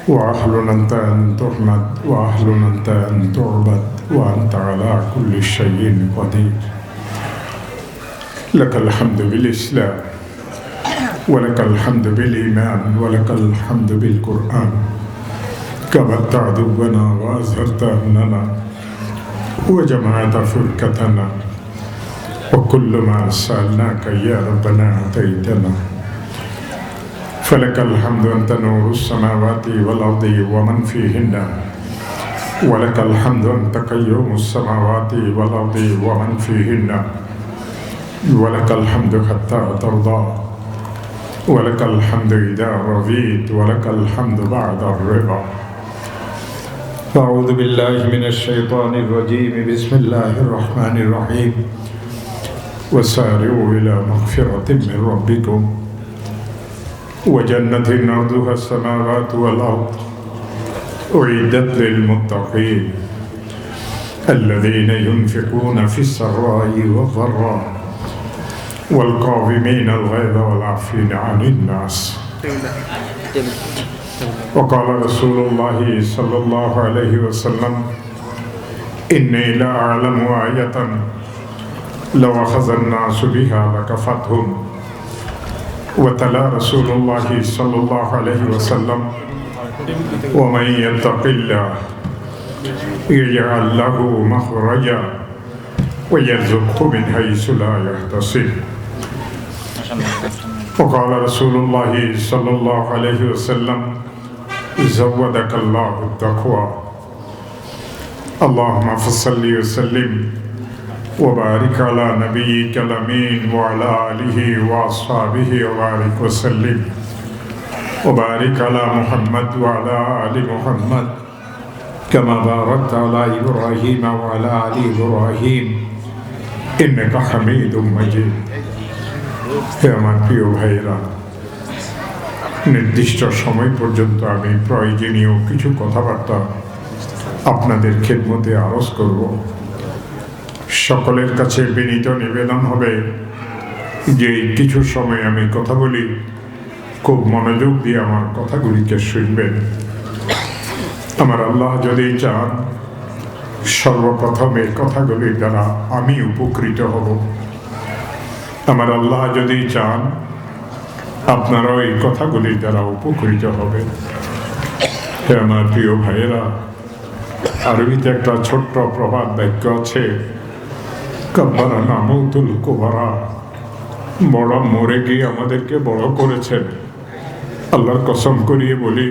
وأهل أنت أن تحمد وأهل أنت أن تعبد وأنت على كل شيء قدير. لك الحمد بالإسلام ولك الحمد بالإيمان ولك الحمد بالقرآن. كبرت عدونا وأزهرت أمننا وجمعت فرقتنا وكل ما سألناك يا ربنا أعطيتنا. فلك الحمد أنت نور السماوات والأرض ومن فيهن ولك الحمد أنت قيوم السماوات والأرض ومن فيهن ولك الحمد حتى ترضى ولك الحمد إذا رضيت ولك الحمد بعد الرضا. أعوذ بالله من الشيطان الرجيم. بسم الله الرحمن الرحيم. وسارعوا إلى مغفرة من ربكم وجنة أرضها السماوات والأرض أعدت للمتقين الذين ينفقون في السراء والضراء والكاظمين الغيظ والعافين عن الناس. وقال رسول الله صلى الله عليه وسلم إني لأعلم آية لو أخذ الناس بها لكفتهم. وتلا رسول الله صلى الله عليه وسلم ومن يتق الله يجعل له مخرجا ويرزقه من حيث لا يحتسب. وقال رسول الله صلى الله عليه وسلم زودك الله التقوى. اللهم صل وسلم وبارك على نبيك الأمين وعلى آله وأصحابه وبارك وسلم وبارك على محمد وعلى آل محمد كما باركت على إبراهيم وعلى آل إبراهيم إنك حميد مجيد. হে আমার প্রিয় ভাইরা, নির্দিষ্ট সময় পর্যন্ত আমি প্রয়োজনীয় কিছু কথাবার্তা আপনাদের খেদমতে আরজ করব। সকলের কাছে বিনীত নিবেদন হবে যে কিছু সময় আমি কথা বলি, খুব মনোযোগ দিয়ে আমার কথাগুলিকে শুনবেন। আমার আল্লাহ যদি চান সর্বপ্রথম এই কথাগুলির দ্বারা আমি উপকৃত হব। আমার আল্লাহ যদি চান আপনারাও এই কথাগুলির দ্বারা উপকৃত হবেন। হে আমার প্রিয় ভাইয়েরা, আরবিতে একটা ছোট্ট প্রবাদ বাক্য আছে, কাব্বারা নামুতুল কুবারা, বড় মরে গিয়ে আমাদেরকে বড় করেছেন। আল্লাহর কসম করিয়ে বলি,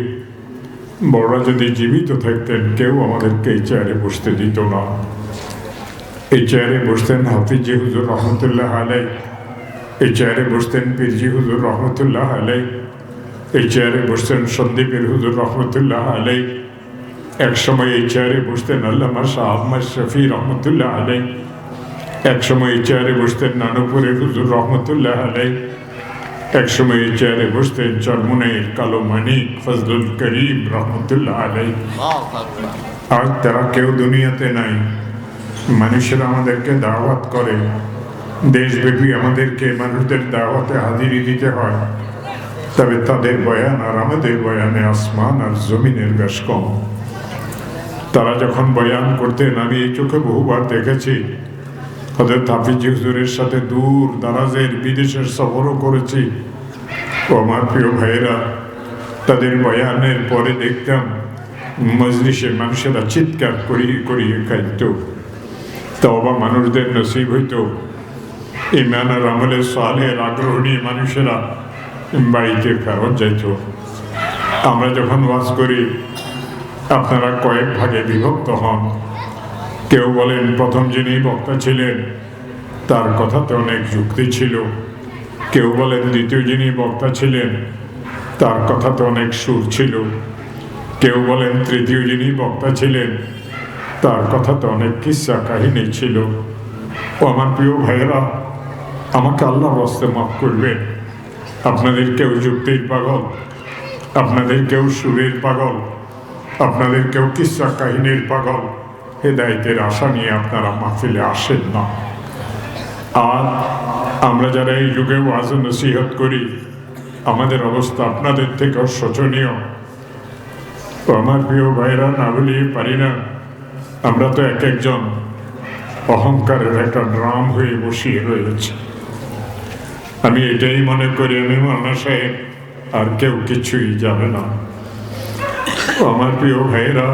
বড়রা যদি জীবিত থাকতেন কেউ আমাদেরকে এই চেয়ারে বসতে দিত না। এই চেয়ারে বসতেন হাফিজি হুজুর রহমতুল্লাহ আলাই, এই চেয়ারে বসতেন পীরজি হুজুর রহমতুল্লাহ আলাই, এই চেয়ারে বসতেন সন্দীপের হুজুর রহমতুল্লাহ আলাই, একসময় এই চেয়ারে বসতেন আল্লামা শাহ আহমদ শফি রহমতুল্লাহ আলাই, একসময় এই চেয়ারে বসতেন নানুপুরের হুজুর রহমতুল্লাহ আলাই, একসময় এই চেয়ারে বসতেন চরমুনের কালো মানিক ফজলুল করিম রহমতুল্লাহ আলাই। আজ তারা কেউ দুনিয়াতে নাই। মানুষেরা আমাদেরকে দাওয়াত করে, দেশব্যাপী আমাদেরকে মানুষদের দাওয়াতে হাজিরি দিতে হয়, তবে তাদের বয়ান আর আমাদের বয়ানে আসমান আর জমিনের বেশ কম। তারা যখন বয়ান করতেন আমি এই চোখে বহুবার দেখেছি। হযরত হাফিজ হুজুরের সাথে দূর দারাজের বিদেশের সফরও করেছি। ও আমার প্রিয় ভাইয়েরা, তাদের বয়ানের পরে দেখতাম মজলিসে মানুষেরা চিৎকার করিয়ে করিয়ে খাইত। তওবা মানুষদের নসিব হইত, ঈমান আর আমলে সালেহের আগ্রহ নিয়ে মানুষেরা বাড়িতে ফেরত যাইত। আমরা যখন ওয়াজ করি আপনারা কয়েক ভাগে বিভক্ত হন। কেউ বলেন প্রথম যিনি বক্তা ছিলেন তার কথাতে অনেক যুক্তি ছিল, কেউ বলেন দ্বিতীয় যিনি বক্তা ছিলেন তার কথাতে অনেক সুর ছিল, কেউ বলেন তৃতীয় যিনি বক্তা ছিলেন তার কথাতে অনেক কিস্সা কাহিনী ছিল। ও আমার প্রিয় ভাইয়েরা, আমাকে আল্লাহর রাস্তে মাফ করবেন। আপনাদের কেউ যুক্তির পাগল, আপনাদের কেউ সুরের পাগল, আপনাদের কেউ কিস্সা কাহিনীর পাগল, হেদায়েতের আশা নিয়ে আপনারা মাহফিলে আসেন না। আর আমরা যারা এই যুগে ওয়াজ ও নসিহত করি আমাদের অবস্থা আপনাদের থেকেও শোচনীয়। তো আমার প্রিয় ভাইরা, না বলিয়ে পারি না, আমরা তো এক একজন অহংকারের একটা ড্রাম হয়ে বসিয়ে রয়েছে। আমি এটাই মনে করি আমি মাওলানা সাহেব, আর কেউ কিছুই জানে না। আমার প্রিয় ভাইরা,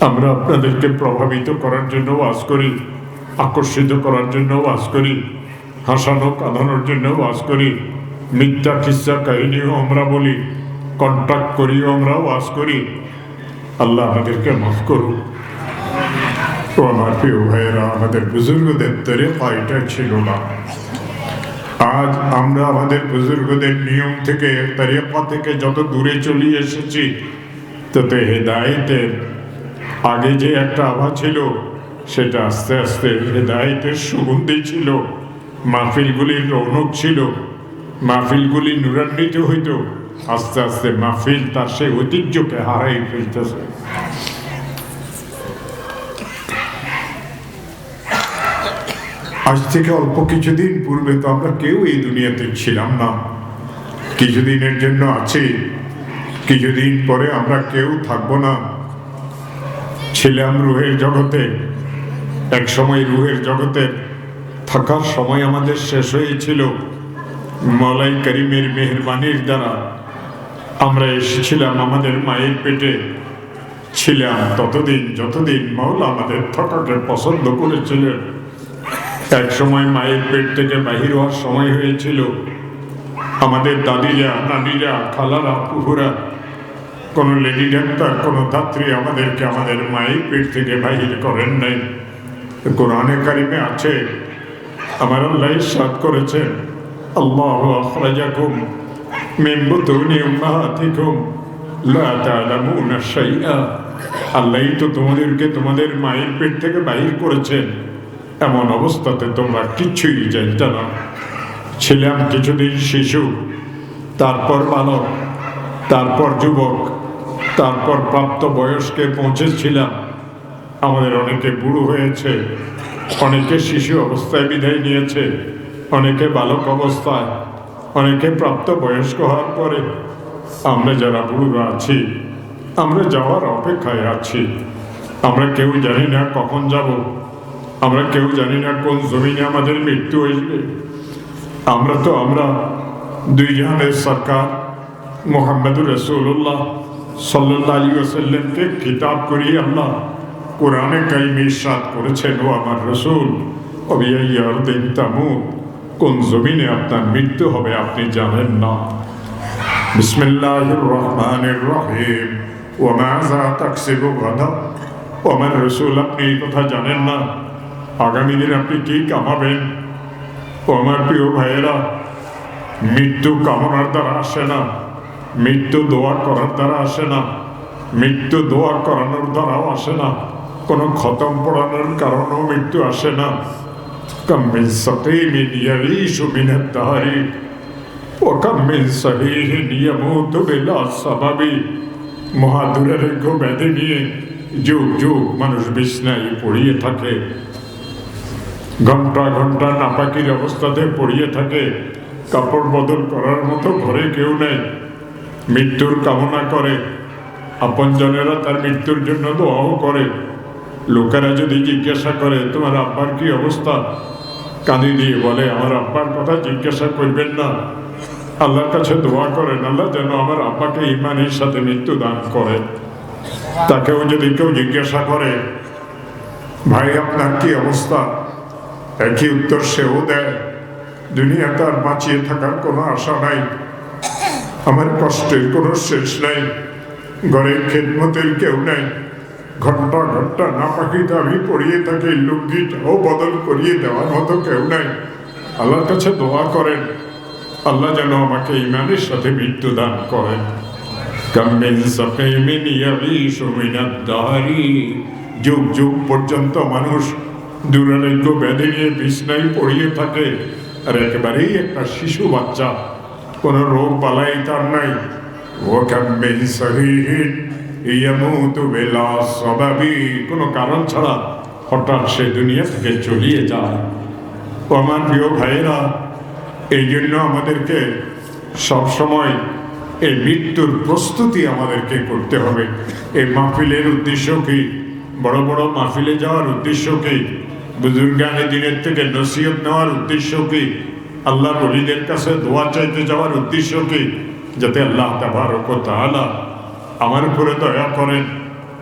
আমরা আপনাদেরকে প্রভাবিত করার জন্য ওয়াজ করি, আকর্ষিত করার জন্য ওয়াজ করি, হাসানো কাঁদানোর জন্য ওয়াজ করি, মিথ্যা কিস্সা কাহিনীও আমরা বলি, কন্ট্যাক্ট করিও আমরা ওয়াজ করি। আল্লাহ আমাদেরকে মাফ করুন। তো আমার প্রিয় ভাইয়েরা, আমাদের বুজুর্গদের তরিকা এটা ছিল না। আজ আমরা আমাদের বুজুর্গদের নিয়ম থেকে, তরিকা থেকে যত দূরে চলে এসেছি, তত হেদায়েতের আগে যে একটা আভা ছিল, সেটা আস্তে আস্তে হেদায়েতের সুগন্ধি ছিল, মাহফিলগুলির রৌনক ছিল, মাহফিলগুলি নূরান্বিত হইত। আস্তে আস্তে মাহফিল তার সেই ঐতিহ্যকে হারাই ফেলতেছে। আজ থেকে অল্প কিছুদিন পূর্বে তো আমরা কেউ এই দুনিয়াতে ছিলাম না। কিছুদিনের জন্য আছি, কিছুদিন পরে আমরা কেউ থাকবো না। ছিলাম রুহের জগতে, এক সময় রুহের জগতে থাকার সময় আমাদের শেষ হয়েছিল। মওলাই করিমের মেহেরবানির দ্বারা আমরা এসেছিলাম আমাদের মায়ের পেটে, ছিলাম ততদিন যতদিন মাওলা আমাদের থাকাকে পছন্দ করেছিলেন। এক সময় মায়ের পেট থেকে বাহির হওয়ার সময় হয়েছিল। আমাদের দাদিরা, নানিরা, খালারা, ফুফুরা, কোনো লেডি ডাক্তার, কোনো ধাত্রী আমাদেরকে আমাদের মায়ের পেট থেকে বাহির করেন নাই। কোরআনে কারিমে আছে, আমার আল্লাহ ইরশাদ করেছেন, আল্লাহু আখরাজাকুম মিন বুতুনি উম্মাহাতিকুম লা তা'লামুনা শাইআ। আল্লাহই তো তোমাদেরকে তোমাদের মায়ের পেট থেকে বাহির করেছেন, এমন অবস্থাতে তোমরা কিছুই জানতে না। ছিলাম কিছুদিন শিশু, তারপর বালক, তারপর যুবক, তারপর প্রাপ্ত বয়স্কে পৌঁছেছিলাম। আমাদের অনেকে বুড়ো হয়েছে, অনেকে শিশু অবস্থায় বিদায় নিয়েছে, অনেকে বালক অবস্থায়, অনেকে প্রাপ্ত বয়স্ক হওয়ার পরে। আমরা যারা বুড়ো আছি, আমরা যাওয়ার অপেক্ষায় আছি। আমরা কেউ জানি না কখন যাব, আমরা কেউ জানি না কোন জমিনে আমাদের মৃত্যু আসবে। আমরা দুই জাহানের সরকার মুহাম্মদুর রাসূলুল্লাহ সাল্লাল্লাহু আলাইহি ওয়াসাল্লামকে খিতাব করিয়ে আল্লাহ কোরআনে কারিমে ইরশাদ করেছেন, ও আমার রাসূল, ওয়াবিআইয়ি আরদিন তামুত, কোন জমিনে আপনার মৃত্যু হবে আপনি জানেন না। বিসমিল্লাহির রহমানির রহিম, ওয়া মাযা তাকসিবু গাদা। ও আমার রাসূল, আপনি এই কথা জানেন না আগামী দিন আপনি কি কামাবেন। ও আমার প্রিয় ভাইয়েরা, মৃত্যু কামনার দ্বারা আসে না, মৃত্যু দোয়া করার দ্বারা আসে না, মৃত্যু দোয়া করানোর দ্বারাও আসে না, কোনো খতম পড়ানোর কারণেও মৃত্যু আসে না। কাম মিন সাকিমিন ইয়াঈশু মিনাদ দাহরি ওয়া কাম মিন সাহিহিন ইয়ামুতু বিলা সাবাবি। মহাদুরারোগ্য ব্যাধি নিয়ে যুগ যুগ মানুষ বিছনায় পড়িয়ে থাকে, ঘন্টা ঘন্টা নাপাকির অবস্থাতে পড়িয়ে থাকে, কাপড় বদল করার মতো ঘরে কেউ নেই। মৃত্যুর কামনা করে, আপনজনেরা তার মৃত্যুর জন্য দোয়াও করে। লোকেরা যদি জিজ্ঞাসা করে তোমার আব্বার কি অবস্থা, কাঁদি দিয়ে বলে আমার আব্বার কথা জিজ্ঞাসা করবেন না, আল্লাহর কাছে দোয়া করেন আল্লাহ যেন আমার আব্বাকে ইমানের সাথে মৃত্যু দান করে। তাকেও যদি কেউ জিজ্ঞাসা করে ভাই আপনার কি অবস্থা, একই উত্তর সেও দেয়, দুনিয়াতে আর বাঁচিয়ে থাকার কোনো আশা নাই, আমার কষ্টের কোনো শেষ নাই, ঘরের খেদমতের কেউ নাই, ঘন্টা ঘন্টা নাপাকিতে আমি পড়িয়ে থাকি, লুঙ্গিটাও বদল করিয়ে দেওয়ার মতো কেউ নাই। আল্লাহর কাছে দোয়া করেন আল্লাহ যেন আমাকে ইমানের সাথে মৃত্যু দান করেন। যুগ যুগ পর্যন্ত মানুষ দুরারোগ্য ব্যাধি নিয়ে বিছনায় পড়িয়ে থাকে, আর একেবারেই একটা শিশু বাচ্চা, কোনো রোগ বালাই তার নাই। ও কাম্মিন সহিহিন ইয়ামুতু বিলা সাবাবি, কোনো কারণ ছাড়া হঠাৎ সে দুনিয়া থেকে চলিয়ে যায়। ও আমার প্রিয় ভাইয়েরা, এই জন্য আমাদেরকে সব সময় এই মৃত্যুর প্রস্তুতি আমাদেরকে করতে হবে। এই মাহফিলের উদ্দেশ্য কি? বড় বড় মাহফিলে যাওয়ার উদ্দেশ্য কি? বুজুর্গানে দিনের থেকে নসিহত নেওয়ার উদ্দেশ্য কি? আল্লাহর ওলিদের কাছে দোয়া চাইতে যাওয়ার উদ্দেশ্য কি? যাতে আল্লাহ তাবারক ওয়া তাআলা আমার উপরে দয়া করেন,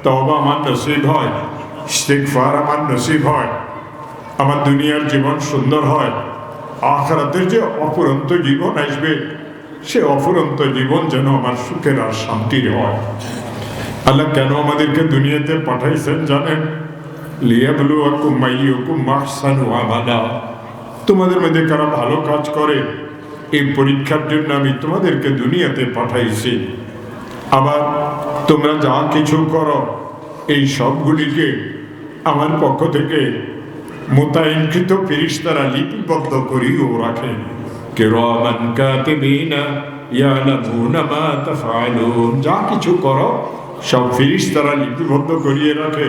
তওবা আমার নসিব হয়, ইস্তিগফার আমার নসিব হয়, আমার দুনিয়ার জীবন সুন্দর হয়, আখিরাতের যে অফুরন্ত জীবন আসবে সে অফুরন্ত জীবন যেন আমার সুখের আর শান্তির হয়। আল্লাহ কেন আমাদেরকে দুনিয়াতে পাঠাইছেন জানেন? লিয়াবলুয়াকুম আইয়ুকুম আহসানু আমালা। তোমাদের মধ্যে কারা ভালো কাজ করে এই পরীক্ষার জন্য আমি তোমাদেরকে দুনিয়াতে পাঠাইছি। আবার তোমরা যা কিছু করো এই সবগুলিকে আমার পক্ষ থেকে মোতায়েনকৃত ফেরেশতারা লিপিবদ্ধ করিও রাখে। কিরামান কাতিবিনা ইয়ালামুনা মা তাফআলুন। যা কিছু করো সব ফেরেশতারা লিপিবদ্ধ করিয়ে রাখে।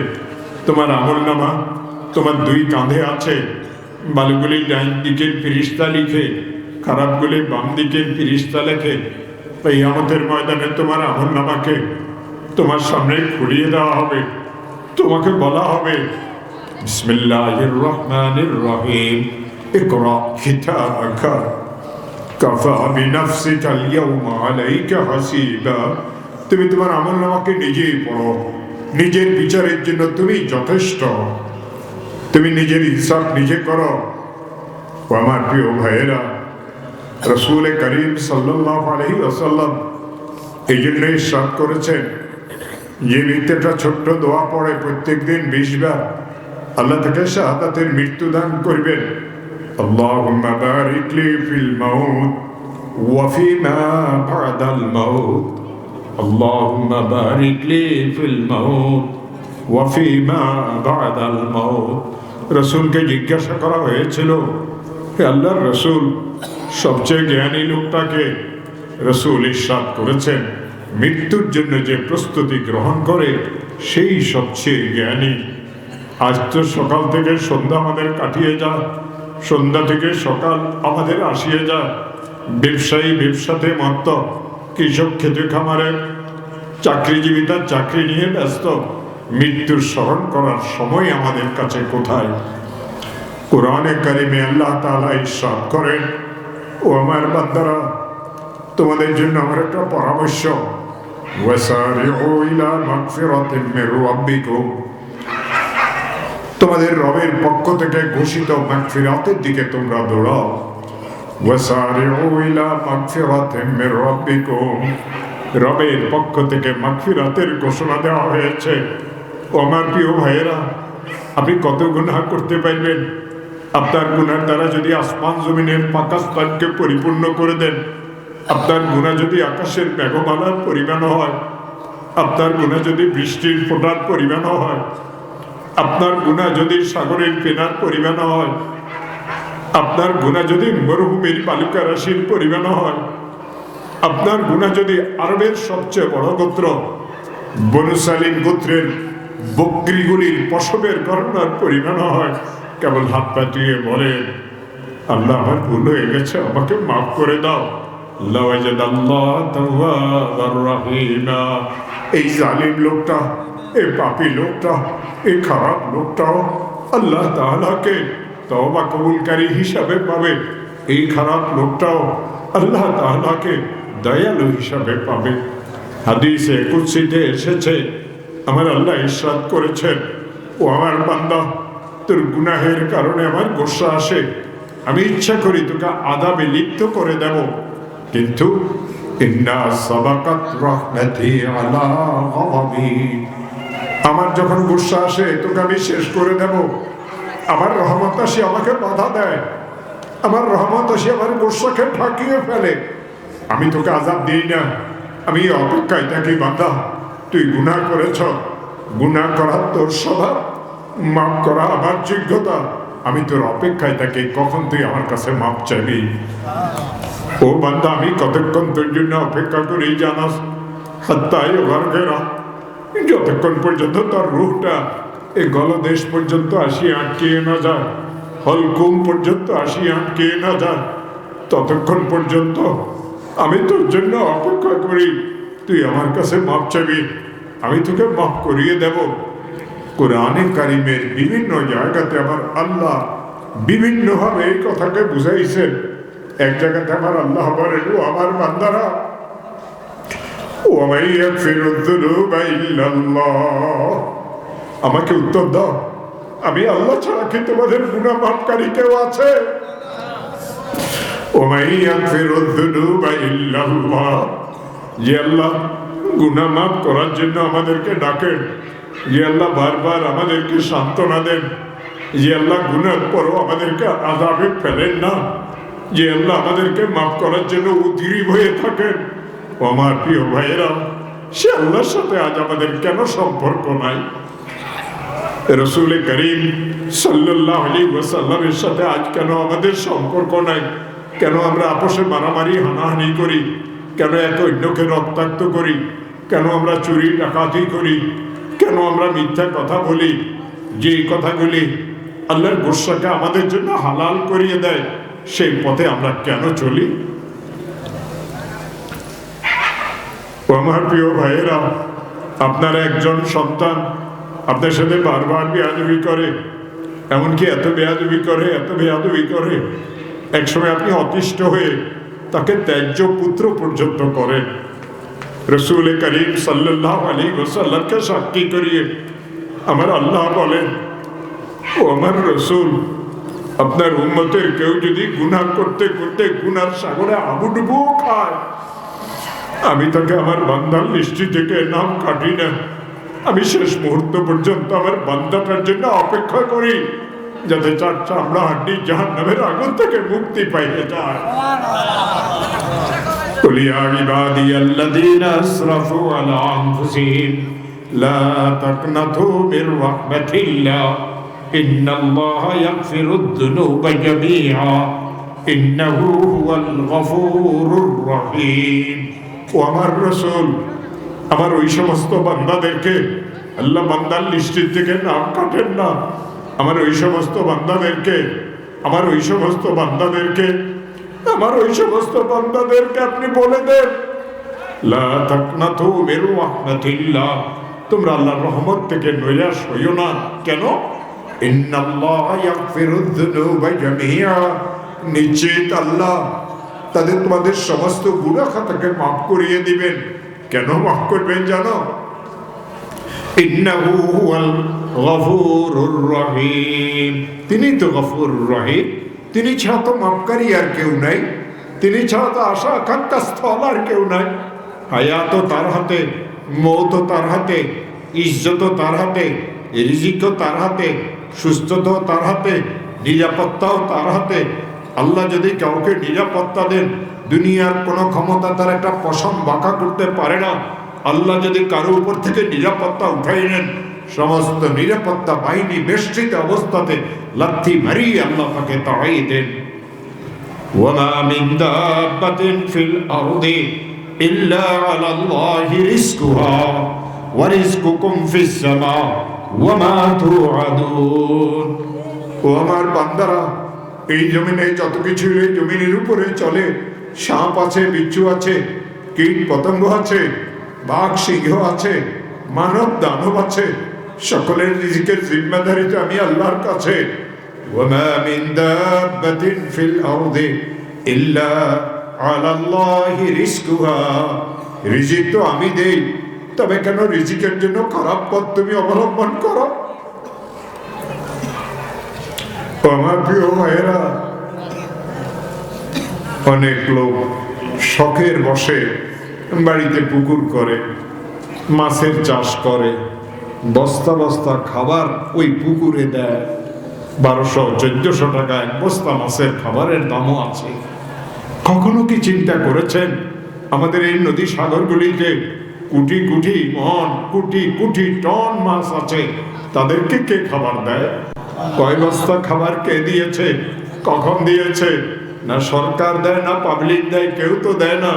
তোমার আমলনামা তোমার দুই কাঁধে আছে। ভালোগুলি ডাইন দিকের ফেরেশতা লিখে, খারাপগুলি বাম দিকের ফেরেশতা লেখে। কিয়ামতের ময়দানে তোমার আমলনামাকে তোমার সামনে খুলিয়ে দেওয়া হবে। তোমাকে বলা হবে বিসমিল্লাহির রহমানির রহিম, ইকরা কিতাবাকা কাফা বিনাফসিকা আল-ইয়াওমা আলাইকা হাসিবা। তুমি তোমার আমলনামাকে নিজেই পড়ো, নিজের বিচারের জন্য তুমি যথেষ্ট। তুমি নিজের হিসাব নিজে করো। ও আমার প্রিয় ভাইয়েরা, রাসূল করিম সাল্লাল্লাহু আলাইহি ওয়াসাল্লাম এই জন্য ইরশাদ করেছেন, যে ব্যক্তি একটা ছোট্ট দোয়া পড়ে প্রত্যেকদিন 20 বার, আল্লাহ তাকে শাহাদাতের মৃত্যু দান করবেন। আল্লাহুম্মা বারিক লি ফিল মাউত ওয়া ফিমা বা'দাল মাউত। আল্লাহুম্মা বারিক লি ফিল মাউত ওয়া ফিমা বা'দাল মাউত। রাসূলকে জিজ্ঞাসা করা হয়েছিল, হে আল্লাহর রাসূল, সবচেয়ে জ্ঞানী লোকটাকে? রাসূল ইরশাদ করেছেন, মৃত্যুর জন্য যে প্রস্তুতি গ্রহণ করে সেই সবচেয়ে জ্ঞানী। আজ তো সকাল থেকে সন্ধ্যা আমাদের কাটিয়ে যায়, সন্ধ্যা থেকে সকাল আমাদের আসিয়ে যায়। ব্যবসায়ী ব্যবসাতে মত্ত, কৃষক খেতে খামারে, চাকরিজীবী তার চাকরি নিয়ে ব্যস্ত। মৃত্যুর স্মরণ করার সময় আমাদের কাছে কোথায়? কোরআনে কারিমে আল্লাহ তাআলা ইরশাদ করেন, ও আমার বান্দারা, তোমাদের জন্য আমার একটা পরামর্শ, ওয়াসারিউ ইলা মাগফিরাতিন মির রাব্বিকুম। তোমাদের রবের পক্ষ থেকে ঘোষিত মাগফিরাতের দিকে তোমরা দৌড়াও। ওয়াসারিউ ইলা মাগফিরাতিন মির রাব্বিকুম। রবের পক্ষ থেকে মাগফিরাতের ঘোষণা দেওয়া হয়েছে। ও আমার প্রিয় ভাইয়েরা, আপনি কত গুনাহ করতে পারবেন? আপনার গুনার দ্বারা যদি আসমান জমিনের পাকাস্থানকে পরিপূর্ণ করে দেন, আপনার গুনাহ যদি আকাশের মেঘমালার পরিমাণ হয়, আপনার গুনাহ যদি বৃষ্টির ফোঁটার পরিমাণ হয়, আপনার গুনাহ যদি সাগরের ফেনার পরিমাণ হয়, আপনার গুনাহ যদি মরুভূমির বালুকা রাশির পরিমাণ হয়, আপনার গুনাহ যদি আরবের সবচেয়ে বড় গোত্র বনু সালিম গোত্রের বকরিগুলির পশমের গণনার পরিমাণ হয়, কেবল হাত পাতিয়ে বলে, আল্লাহ আমার ভুল হয়ে গেছে, আমাকে মাফ করে দাও। এই জালিম লোকটা, এই পাপী লোকটা, এই খারাপ লোকটাও আল্লাহ তাআলাকে তওবা কবুলকারী হিসাবে পাবে। এই খারাপ লোকটাও আল্লাহ তাআলাকে দয়ালু হিসাবে পাবে। হাদিসে কুদসিতে এসেছে, আমার আল্লাহ ইরশাদ করেছেন, ও আমার বান্দা, তোর গুনাহের কারণে আমার গোসা আসে, আমি ইচ্ছা করি তোকে আযাবে লিপ্ত করে দেব, কিন্তু ইন্না সাবাকাত রাহমাতি আলা গাযাবি। আমার যখন গোসা আসে তোকে আমি শেষ করে দেব। আমার রহমত আসি আমাকে বাধা দেয়, আমার রহমত আসি আমার গোসাকে ঢাকিয়ে ফেলে। আমি তোকে আযাব দিই না, আমি অপেক্ষায় থাকি। বান্দা, তুই গুনাহ করেছ, গুনাহ করার তোর স্বভাব, মাফ করা আমার যোগ্যতা। আমি তোর অপেক্ষায় থাকি কখন তুই আমার কাছে মাফ চাইবি। ও বান্দা, আমি কতক্ষণ তোর জন্য অপেক্ষা করি জানাস? হাত্তাই গরগেরা, যতক্ষণ পর্যন্ত তোর রূহটা এই গলদেশ পর্যন্ত আসিয়ে আটকিয়ে না যায়, হলকুম পর্যন্ত আসিয়ে আটকিয়ে না যায়, ততক্ষণ পর্যন্ত আমি তোর জন্য অপেক্ষা করি, তুই আমার কাছে মাপ চাবি, আমি তোকে মাফ করিয়ে দেব। কোরআনে কারিমের বিভিন্ন জায়গাতে আমার আল্লাহ বিভিন্নভাবে এই কথাকে বুঝাইছেন। এক জায়গাতে আমার আল্লাহ বলেন, ও আমার বান্দারা, ওয়া মান ইয়াগফিরুয যুনুবা ইল্লাল্লাহ, আমাকে উত্তর দাও, আমি আল্লাহ ছাড়া কি তোমাদের গুনাহ মাফকারী কেউ আছে? ওয়া মান ইয়াগফিরুয যুনুবা ইল্লাল্লাহ, যে আল্লাহ গুনাহ মাফ করার জন্য আমাদেরকে ডাকেন, যে আল্লাহ বারবার আমাদেরকে সান্ত্বনা দেন, যে আল্লাহ গুনার পরও আমাদেরকে আযাবে ফেলেন না, যে আল্লাহ আমাদেরকে মাফ করার জন্য উদ্গ্রীব হয়ে থাকেন। আমার প্রিয় ভাইয়েরা, সে আল্লাহর সাথে আজ আমাদের কেন সম্পর্ক নাই? রাসূল করিম সাল্লাল্লাহু আলাইহি ওয়াসাল্লামের সাথে আজ কেন আমাদের সম্পর্ক নাই? কেন আমরা আপোষে মারামারি হানাহানি করি? কেন এক অন্যকে রক্তাক্ত করি? কেন আমরা চুরি ডাকাতি করি? কেন আমরা মিথ্যা কথা বলি? যে কথাগুলি আল্লাহর গোসাকে আমাদের জন্য হালাল করিয়ে দেয়, সেই পথে আমরা কেন চলি? আমার প্রিয় ভাইয়েরা, আপনার একজন সন্তান আপনার সাথে বারবার বেয়াদবি করে, এমনকি এত বেয়াদবি করে একসময় আপনি অতিষ্ঠ হয়ে তাকে ত্যায্য পুত্র পর্যন্ত করেন। রাসূল করিম সাল্লাল্লাহু আলাইহি ওয়াসাল্লামকে সাক্ষী করিয়ে আমার আল্লাহ বলেন, ও আমার রাসূল, আপনার উম্মতের কেউ যদি গুনাহ করতে করতে গুনার সাগরে আবুডুবু খায়, আমি তাকে আমার বান্দার লিস্টি থেকে নাম কাটি না, আমি শেষ মুহূর্ত পর্যন্ত আমার বান্দাটার জন্য অপেক্ষা করি, যাতে তার চামড়া হাড্ডি জাহান্নামের আগুন থেকে মুক্তি পাইতে যায়। قل يا عبادي الذين أسرفوا على أنفسهم لا تقنطوا من رحمة الله إن الله يغفر الذنوب جميعا إنه هو الغفور الرحيم। ও আমার রাসূল, আমার ওই সমস্ত বান্দাদেরকে আল্লাহ বান্দার লিস্টের থেকে নাম কাটেন না। আমার ওই সমস্ত বান্দাদেরকে আপনি বলে দেন, লা তাকনাতু মির রাহমাতিল্লাহ, তোমরা আল্লাহর রহমত থেকে নৈরাশ হইও না। কেন? ইন্নাল্লাহা ইয়াগফিরুয যুনুবা জামিআ, নিশ্চিত আল্লাহ তোমাদের সমস্ত গুনাহ খাতাকে মাফ করিয়ে দিবেন। কেন মাফ করবেন জানো? ইন্নাহু হুয়াল গফুরুর রহিম, তিনি তো গফুরুর রহিম, তিনি ছাড়া তো মাফকারী আর কেউ নাই, তিনি ছাড়া তো আশা আকাঙ্ক্ষা স্থল আর কেউ নাই। হায়াত তার হাতে, মৌত তার হাতে, ইজ্জত তার হাতে, রিজিক তার হাতে, সুস্থতাও তার হাতে, নিরাপত্তাও তার হাতে। আল্লাহ যদি কাউকে নিরাপত্তা দেন, দুনিয়ার কোনো ক্ষমতা তার একটা পশম বাঁকা করতে পারে না। আল্লাহ যদি কারো উপর থেকে নিরাপত্তা উঠাই নেন, সমস্ত নিরাপত্তা বাহিনী বেষ্টিত অবস্থাতে লাথি মারিয়ে আল্লাহ তাকে তাড়াই দেন। ওয়ামা মিন দাব্বাতিন ফিল আরদি ইল্লা আলাল্লাহি রিজকুহা ওয়া রিজকুকুম ফিস সামা ওয়ামা তুআদুন। ও আমার বান্দারা, এই জমিনে যত কিছু এই জমিনের উপরে চলে, সাপ আছে, বিচ্ছু আছে, কীট পতঙ্গ আছে, বাঘ সিংহ আছে, মানব দানব আছে, সকলের রিজিকের জিম্মাদারি তো আমি আল্লাহর কাছে। ওয়ামা মিন দাব্বাতিন ফিল আরদি ইল্লা আলাল্লাহি রিজকুহা, রিজিক তো আমি দেই, তবে কেন রিজিকের জন্য খারাপ পথ তুমি অবলম্বন করো? আমার প্রিয় ভাইয়েরা, অনেক লোক শখের বসে বাড়িতে পুকুর করে, মাছের চাষ করে, বস্তা বস্তা খাবার ওই পুকুরে দেয়। 1200-1400 টাকা এক বস্তা মাছের খাবারের দামও আছে। কখনো কি চিন্তা করেছেন আমাদের এই নদী সাগরগুলিতে কোটি কোটি মন, কোটি কোটি টন মাছ আছে, তাদেরকে কে খাবার দেয়? কয় বস্তা খাবার কে দিয়েছে? কখন দিয়েছে? না সরকার দেয়, না পাবলিক দেয়, কেউ তো দেয় না।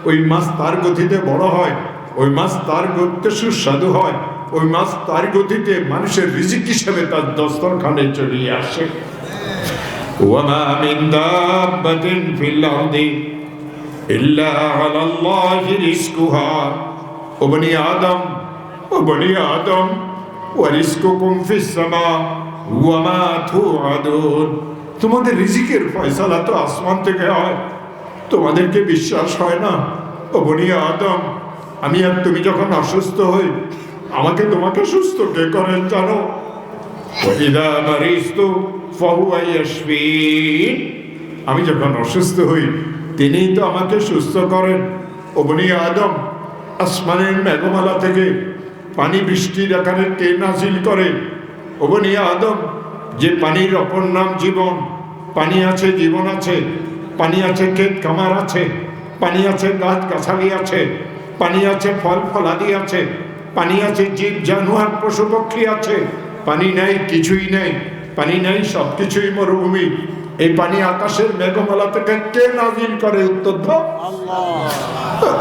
ওই মাছ তার গতিতে বড় হয়, ওই মাছ তার গতিতে সুস্বাদু হয়, ওই মাছ তার গতিতে মানুষের রিজিক হিসেবে তার দস্তরখানে চলে আসে। ওয়ামা মিন দাব্বাতিন ফিল আরদি ইল্লা আলাল্লাহি রিজকুহা। ও বনি আদম, ও বনি আদম, ওয়া রিজকুকুম ফিস সামা ওয়া মা তুআদুন। তোমাদের রিজিকের ফয়সালা তো আসমান থেকে হয়, তোমাদেরকে বিশ্বাস হয় না? ও বনি আদম, আমি আর তুমি যখন অসুস্থ হই, আমাকে তোমাকে সুস্থ কে করেন জানো? ওয়াইদা মারিজতু ফাহুয়া ইয়াশফিন। আমি যখন অসুস্থ হই, তিনিই তো আমাকে সুস্থ করেন। ও বনি আদম, আসমানের মেঘমালা থেকে পানি বৃষ্টির আকারে কে নাজিল করে? ও বনি আদম, যে পানির অপর নাম জীবন। পানি আছে, জীবন আছে, পানি আছে, ক্ষেত খামার আছে, পানি আছে, গাছ গাছালি আছে, পানি আছে, ফল ফলাদি আছে, পানি আছে, জীব জানোয়ার পশু পক্ষী আছে। পানি নেই, কিছুই নেই। পানি নেই, সব কিছুই মরুভূমি। এই পানি আকাশের মেঘমালা থেকে কে নাজিল করে? উত্তর দাও।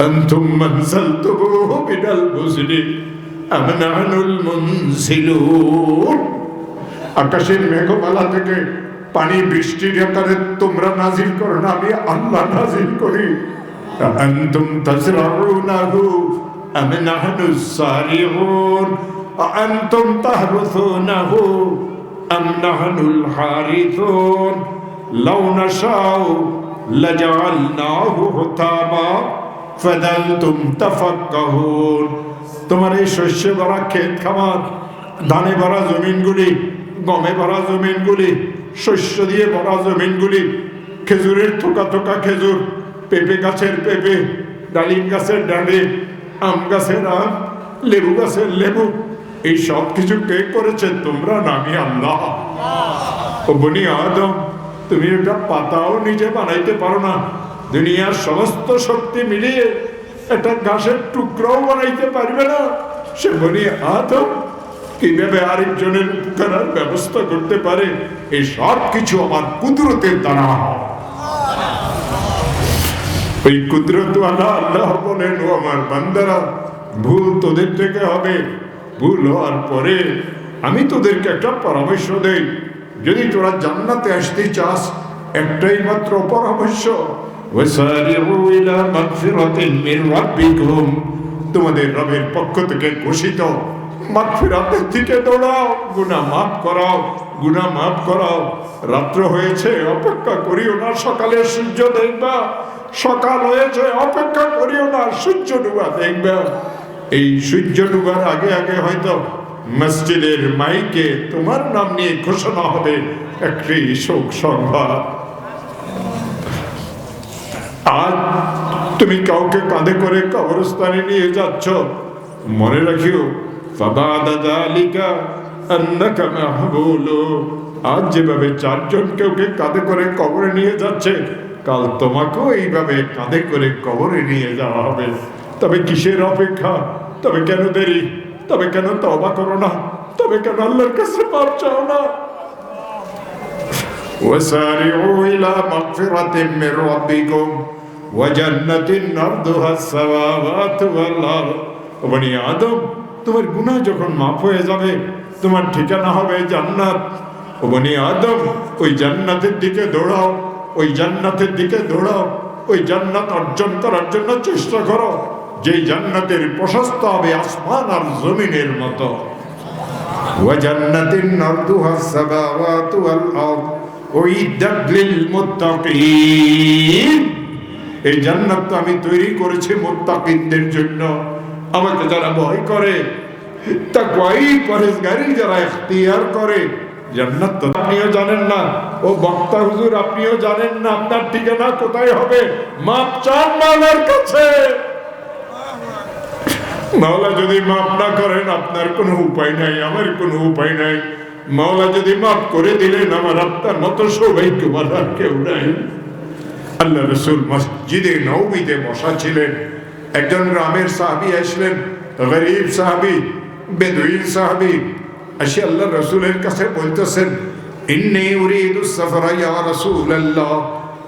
আনতুম মানজালতুহু মিনাল মুজনি আম নাহনুল মুনজিলুন। আকাশের মেঘমালা থেকে পানি বৃষ্টির আকারে তোমরা নাজিল করো না, আমি আল্লাহ নাজিল করি। আনতুম তাজরাউনাহু আম নাহনুস সারিউন আনতুম তাহরুসুনাহু আম নাহনুল হারিসুন লাউ নাশাউ লাজআলনাহু হুতামা ফাযালতুম তাফাক্কাহুন। তোমার এই শস্য ভরা ক্ষেত খামার, ধানে ভরা জমিনগুলি, গমে ভরা জমিনগুলি, শস্য দিয়ে ভরা জমিনগুলি, খেজুরের থোকা থোকা খেজুর, পেঁপে গাছের পেঁপে, ডালিম গাছের ডালিম, আম গাছের আম, লেবু গাছের লেবু, এই সব কিছু কে করেছে? তোমরা না, আমি আল্লাহ। ও বনি আদম, তুমি একটা পাতাও নিজে বানাইতে পারো না, দুনিয়ার সমস্ত শক্তি মিলিয়ে একটা ঘাসের টুকরাও বানাইতে পারবে না। সে বনি আদম কিভাবে আরেকজনের উপকারের ব্যবস্থা করতে পারে? এই সব কিছু আমার কুদরতের দ্বারা। ওই কুদরতওয়ালা আল্লাহ বলেন, ও আমার বান্দারা, ভুল তোদের থেকে হবে। ভুল হওয়ার পরে আমি তোদেরকে একটা পরামর্শ দেই। যদি তোরা জান্নাতে আসতে চাস, একটাই মাত্র পরামর্শ, ওয়াসারিউ ইলা মাগফিরাতিন মির রাব্বিকুম। তোমাদের রবের পক্ষ থেকে ঘোষিত মাগফিরাতের দিকে দৌড়াও, গুনাহ মাফ করাও, গুনাহ মাফ করাও। রাত্র হয়েছে, অপেক্ষা করিও না সকালে সূর্য দেখবা। সকাল হয়েছে, অপেক্ষা করিও না সূর্য ডুবা দেখবা। এই সূর্য ডুবার আগে আগে হয়তো মসজিদের মাইকে তোমার নাম নিয়ে ঘোষণা হবে একটি শোক সংবাদ। আজ তুমি কাউকে কাঁধে করে কবরস্থানে নিয়ে যাচ্ছ, মনে রাখিও, ফাবাদা যালিকা আন্নাকা মাহবুলু। আজ যেভাবে চারজন কেউকে কাঁধে করে কবরে নিয়ে যাচ্ছে, কাল তোমাকেও এইভাবে কাঁধে করে কবরে নিয়ে যাওয়া হবে। তবে কিসের অপেক্ষা? তবে কেন দেরি? তবে কেন তওবা করো না? তবে কেন আল্লাহর কাছে মাফ চাও না? ওয়াসারিউ ইলা মাগফিরাতিন মির রাব্বিকুম ওয়া জান্নাতিন আরদুহাস সামাওয়াতু ওয়াল আরদ। ও বনি আদম, তোমার গুনাহ যখন মাফ হয়ে যাবে, তোমার ঠিকানা হবে জান্নাত। ও বনি আদম, ওই জান্নাতের দিকে দৌড়াও, ওই জান্নাতের দিকে দৌড়াও, ওই জান্নাত অর্জন করার জন্য চেষ্টা করো, যেই জান্নাতের প্রশস্ত হবে আসমান আর জমিনের মতো। ওয়া জান্নাতিন আরদুহাস সামাওয়াতু ওয়াল আরদ উইদ্দাত লিল মুত্তাকিন। এই জান্নাত তো আমি তৈরি করেছি মুত্তাকিনদের জন্য। আমাকে যারা ভয় করে, তাকওয়াই পরহেজগারি যারা ইখতিয়ার করে, জান্নাত তো আপনিও জানেন না, ও বক্তা হুজুর আপনিও জানেন না আপনার ঠিকানা কোথায় হবে। মাপ চান মাওলার কাছে। মাওলা যদি মাফ না করেন, আপনার কোনো উপায় নাই, আমার কোনো উপায় নাই। মাওলা যদি মাফ করে দিলেন, আমার আপনার মতো সৌভাগ্যবান আর কেউ নাই। আল্লাহ রাসূল মসজিদে নববীতে বসা ছিলেন। একজন গ্রামের সাহাবী আসলেন, গরীব সাহাবী, বেদুইন সাহাবী। আসি আল্লাহ রাসূলের কাছে বলতেছেন, ইন্নী উরিদু সফরা ইয়া রাসূলুল্লাহ।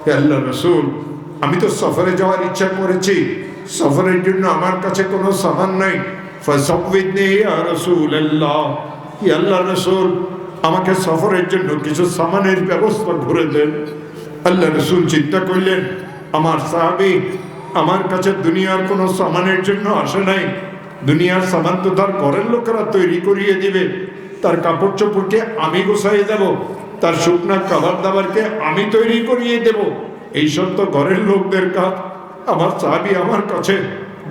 হে আল্লাহ রাসূল, আমি তো সফরে যাওয়ার ইচ্ছা করেছি, সফরের জন্য আমার কাছে কোনো সামান নাই। ফাসাউবিদনি ইয়া রাসূলুল্লাহ। হে আল্লাহ রাসূল, আমাকে সফরের জন্য কিছু সামানের ব্যবস্থা করে দেন। আল্লাহ রাসূল চিন্তা করলেন, আমার সাহাবী আমার কাছে দুনিয়ার কোনো সামানের জন্য আসে নাই। দুনিয়ার সামান তো তার ঘরের লোকেরা তৈরি করিয়ে দিবে, তার কাপড় চোপড়কে আমি গোছাইয়ে দেব, তার শুকনা খাবার দাবারকে আমি তৈরি করিয়ে দেব, এইসব তো ঘরের লোকদের কাজ। আমার সাহাবী আমার কাছে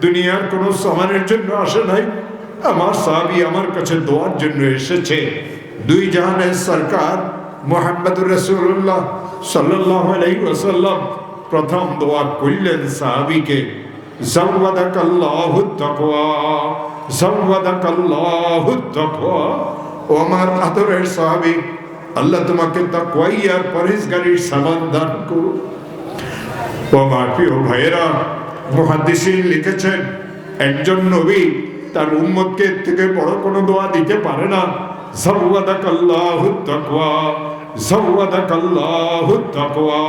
দুনিয়ার কোনো সামানের জন্য আসে নাই, আমার সাহাবী আমার কাছে দোয়ার জন্য এসেছে। দুই জাহানের সরকার মুহাম্মদুর রাসূলুল্লাহ সাল্লাল্লাহু আলাইহি ওয়াসাল্লাম প্রথম দোয়া করলেন সাহাবীকে, যাওয়াদাকাল্লাহুত তাকওয়া, যাওয়াদাকাল্লাহুত তাকওয়া। ও আমার আদরের সাহাবী, আল্লাহ তোমাকে তাকওয়াই আর পরহেজগারির সামান দান করুন। ও আমার প্রিয় ভাইয়েরা, মুহাদ্দিসিন লিখেছেন একজন নবী তার উম্মতকে এর থেকে বড় কোনো দোয়া দিতে পারে না। যাওয়াদাকাল্লাহুত তাকওয়া, যাওয়াদাকাল্লাহুত তাকওয়া।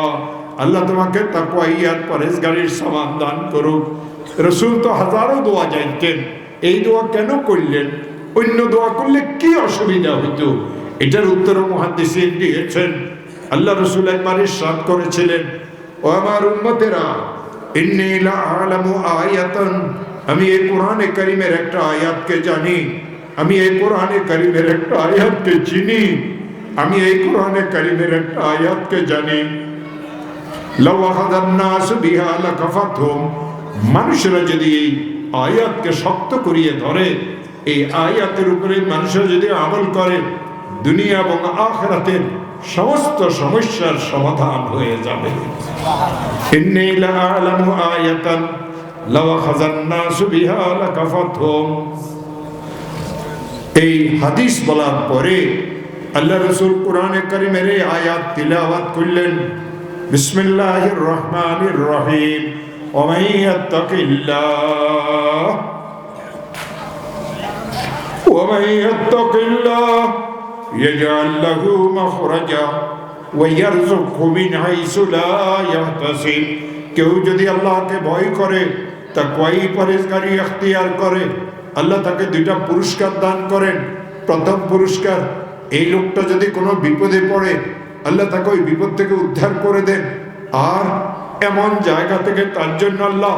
আল্লাহ তোমাকে তাকওয়াই আর পরহেজগারির সামান দান করুক। রাসূল তো হাজারো দোয়া জানতেন, এই দোয়া কেন করলেন? অন্য দোয়া করলে কি অসুবিধা হতো? এটার উত্তর মুহাদ্দিসিন দিয়েছেন। আল্লাহ রাসূল একবার ইরশাদ করেছিলেন, ও আমার উম্মতেরা, ইন্নী লাআলামু আয়াতান, আমি এই কোরআনে কারীমের একটা আয়াতকে জানি, আমি এই কোরআনে কারীমের একটা আয়াতকে চিনি, আমি এই কোরআনে কারীমের একটা আয়াতকে জানি। লাউ আখাযান নাস বিহা লাকাফাতহুম, মানুষেরা যদি এই আয়াতকে শক্ত করিয়ে ধরে, এই আয়াতের উপরে মানুষেরা যদি আমল করে, দুনিয়া এবং আখিরাতের সমস্ত সমস্যার সমাধান হয়ে যাবে। ইন্নী লাআলামু আয়াতান লাউ আখাযান নাস বিহা লাকাফাতহুম। এই হাদিস বলার পরে আল্লাহ রাসূল কোরআনে কারীমের এই আয়াত তিলাওয়াত করলেন, বিসমিল্লাহির রহমানির রহিম, ওয়া মান ইয়াত্তাকিল্লাহ ইয়াজআল লাহু মাখরাজা ওয়া ইয়ারযুকহু মিন হাইসু লা ইয়াহতাসিব। কেউ যদি আল্লাহকে ভয় করে, তাকওয়াই পরহেজগারি ইখতিয়ার করে, আল্লাহ তাকে দুইটা পুরস্কার দান করেন। প্রথম পুরস্কার, এই লোকটা যদি কোনো বিপদে পড়ে, আল্লাহ তাকে ওই বিপদ থেকে উদ্ধার করে দেন, আর এমন জায়গা থেকে তার জন্য আল্লাহ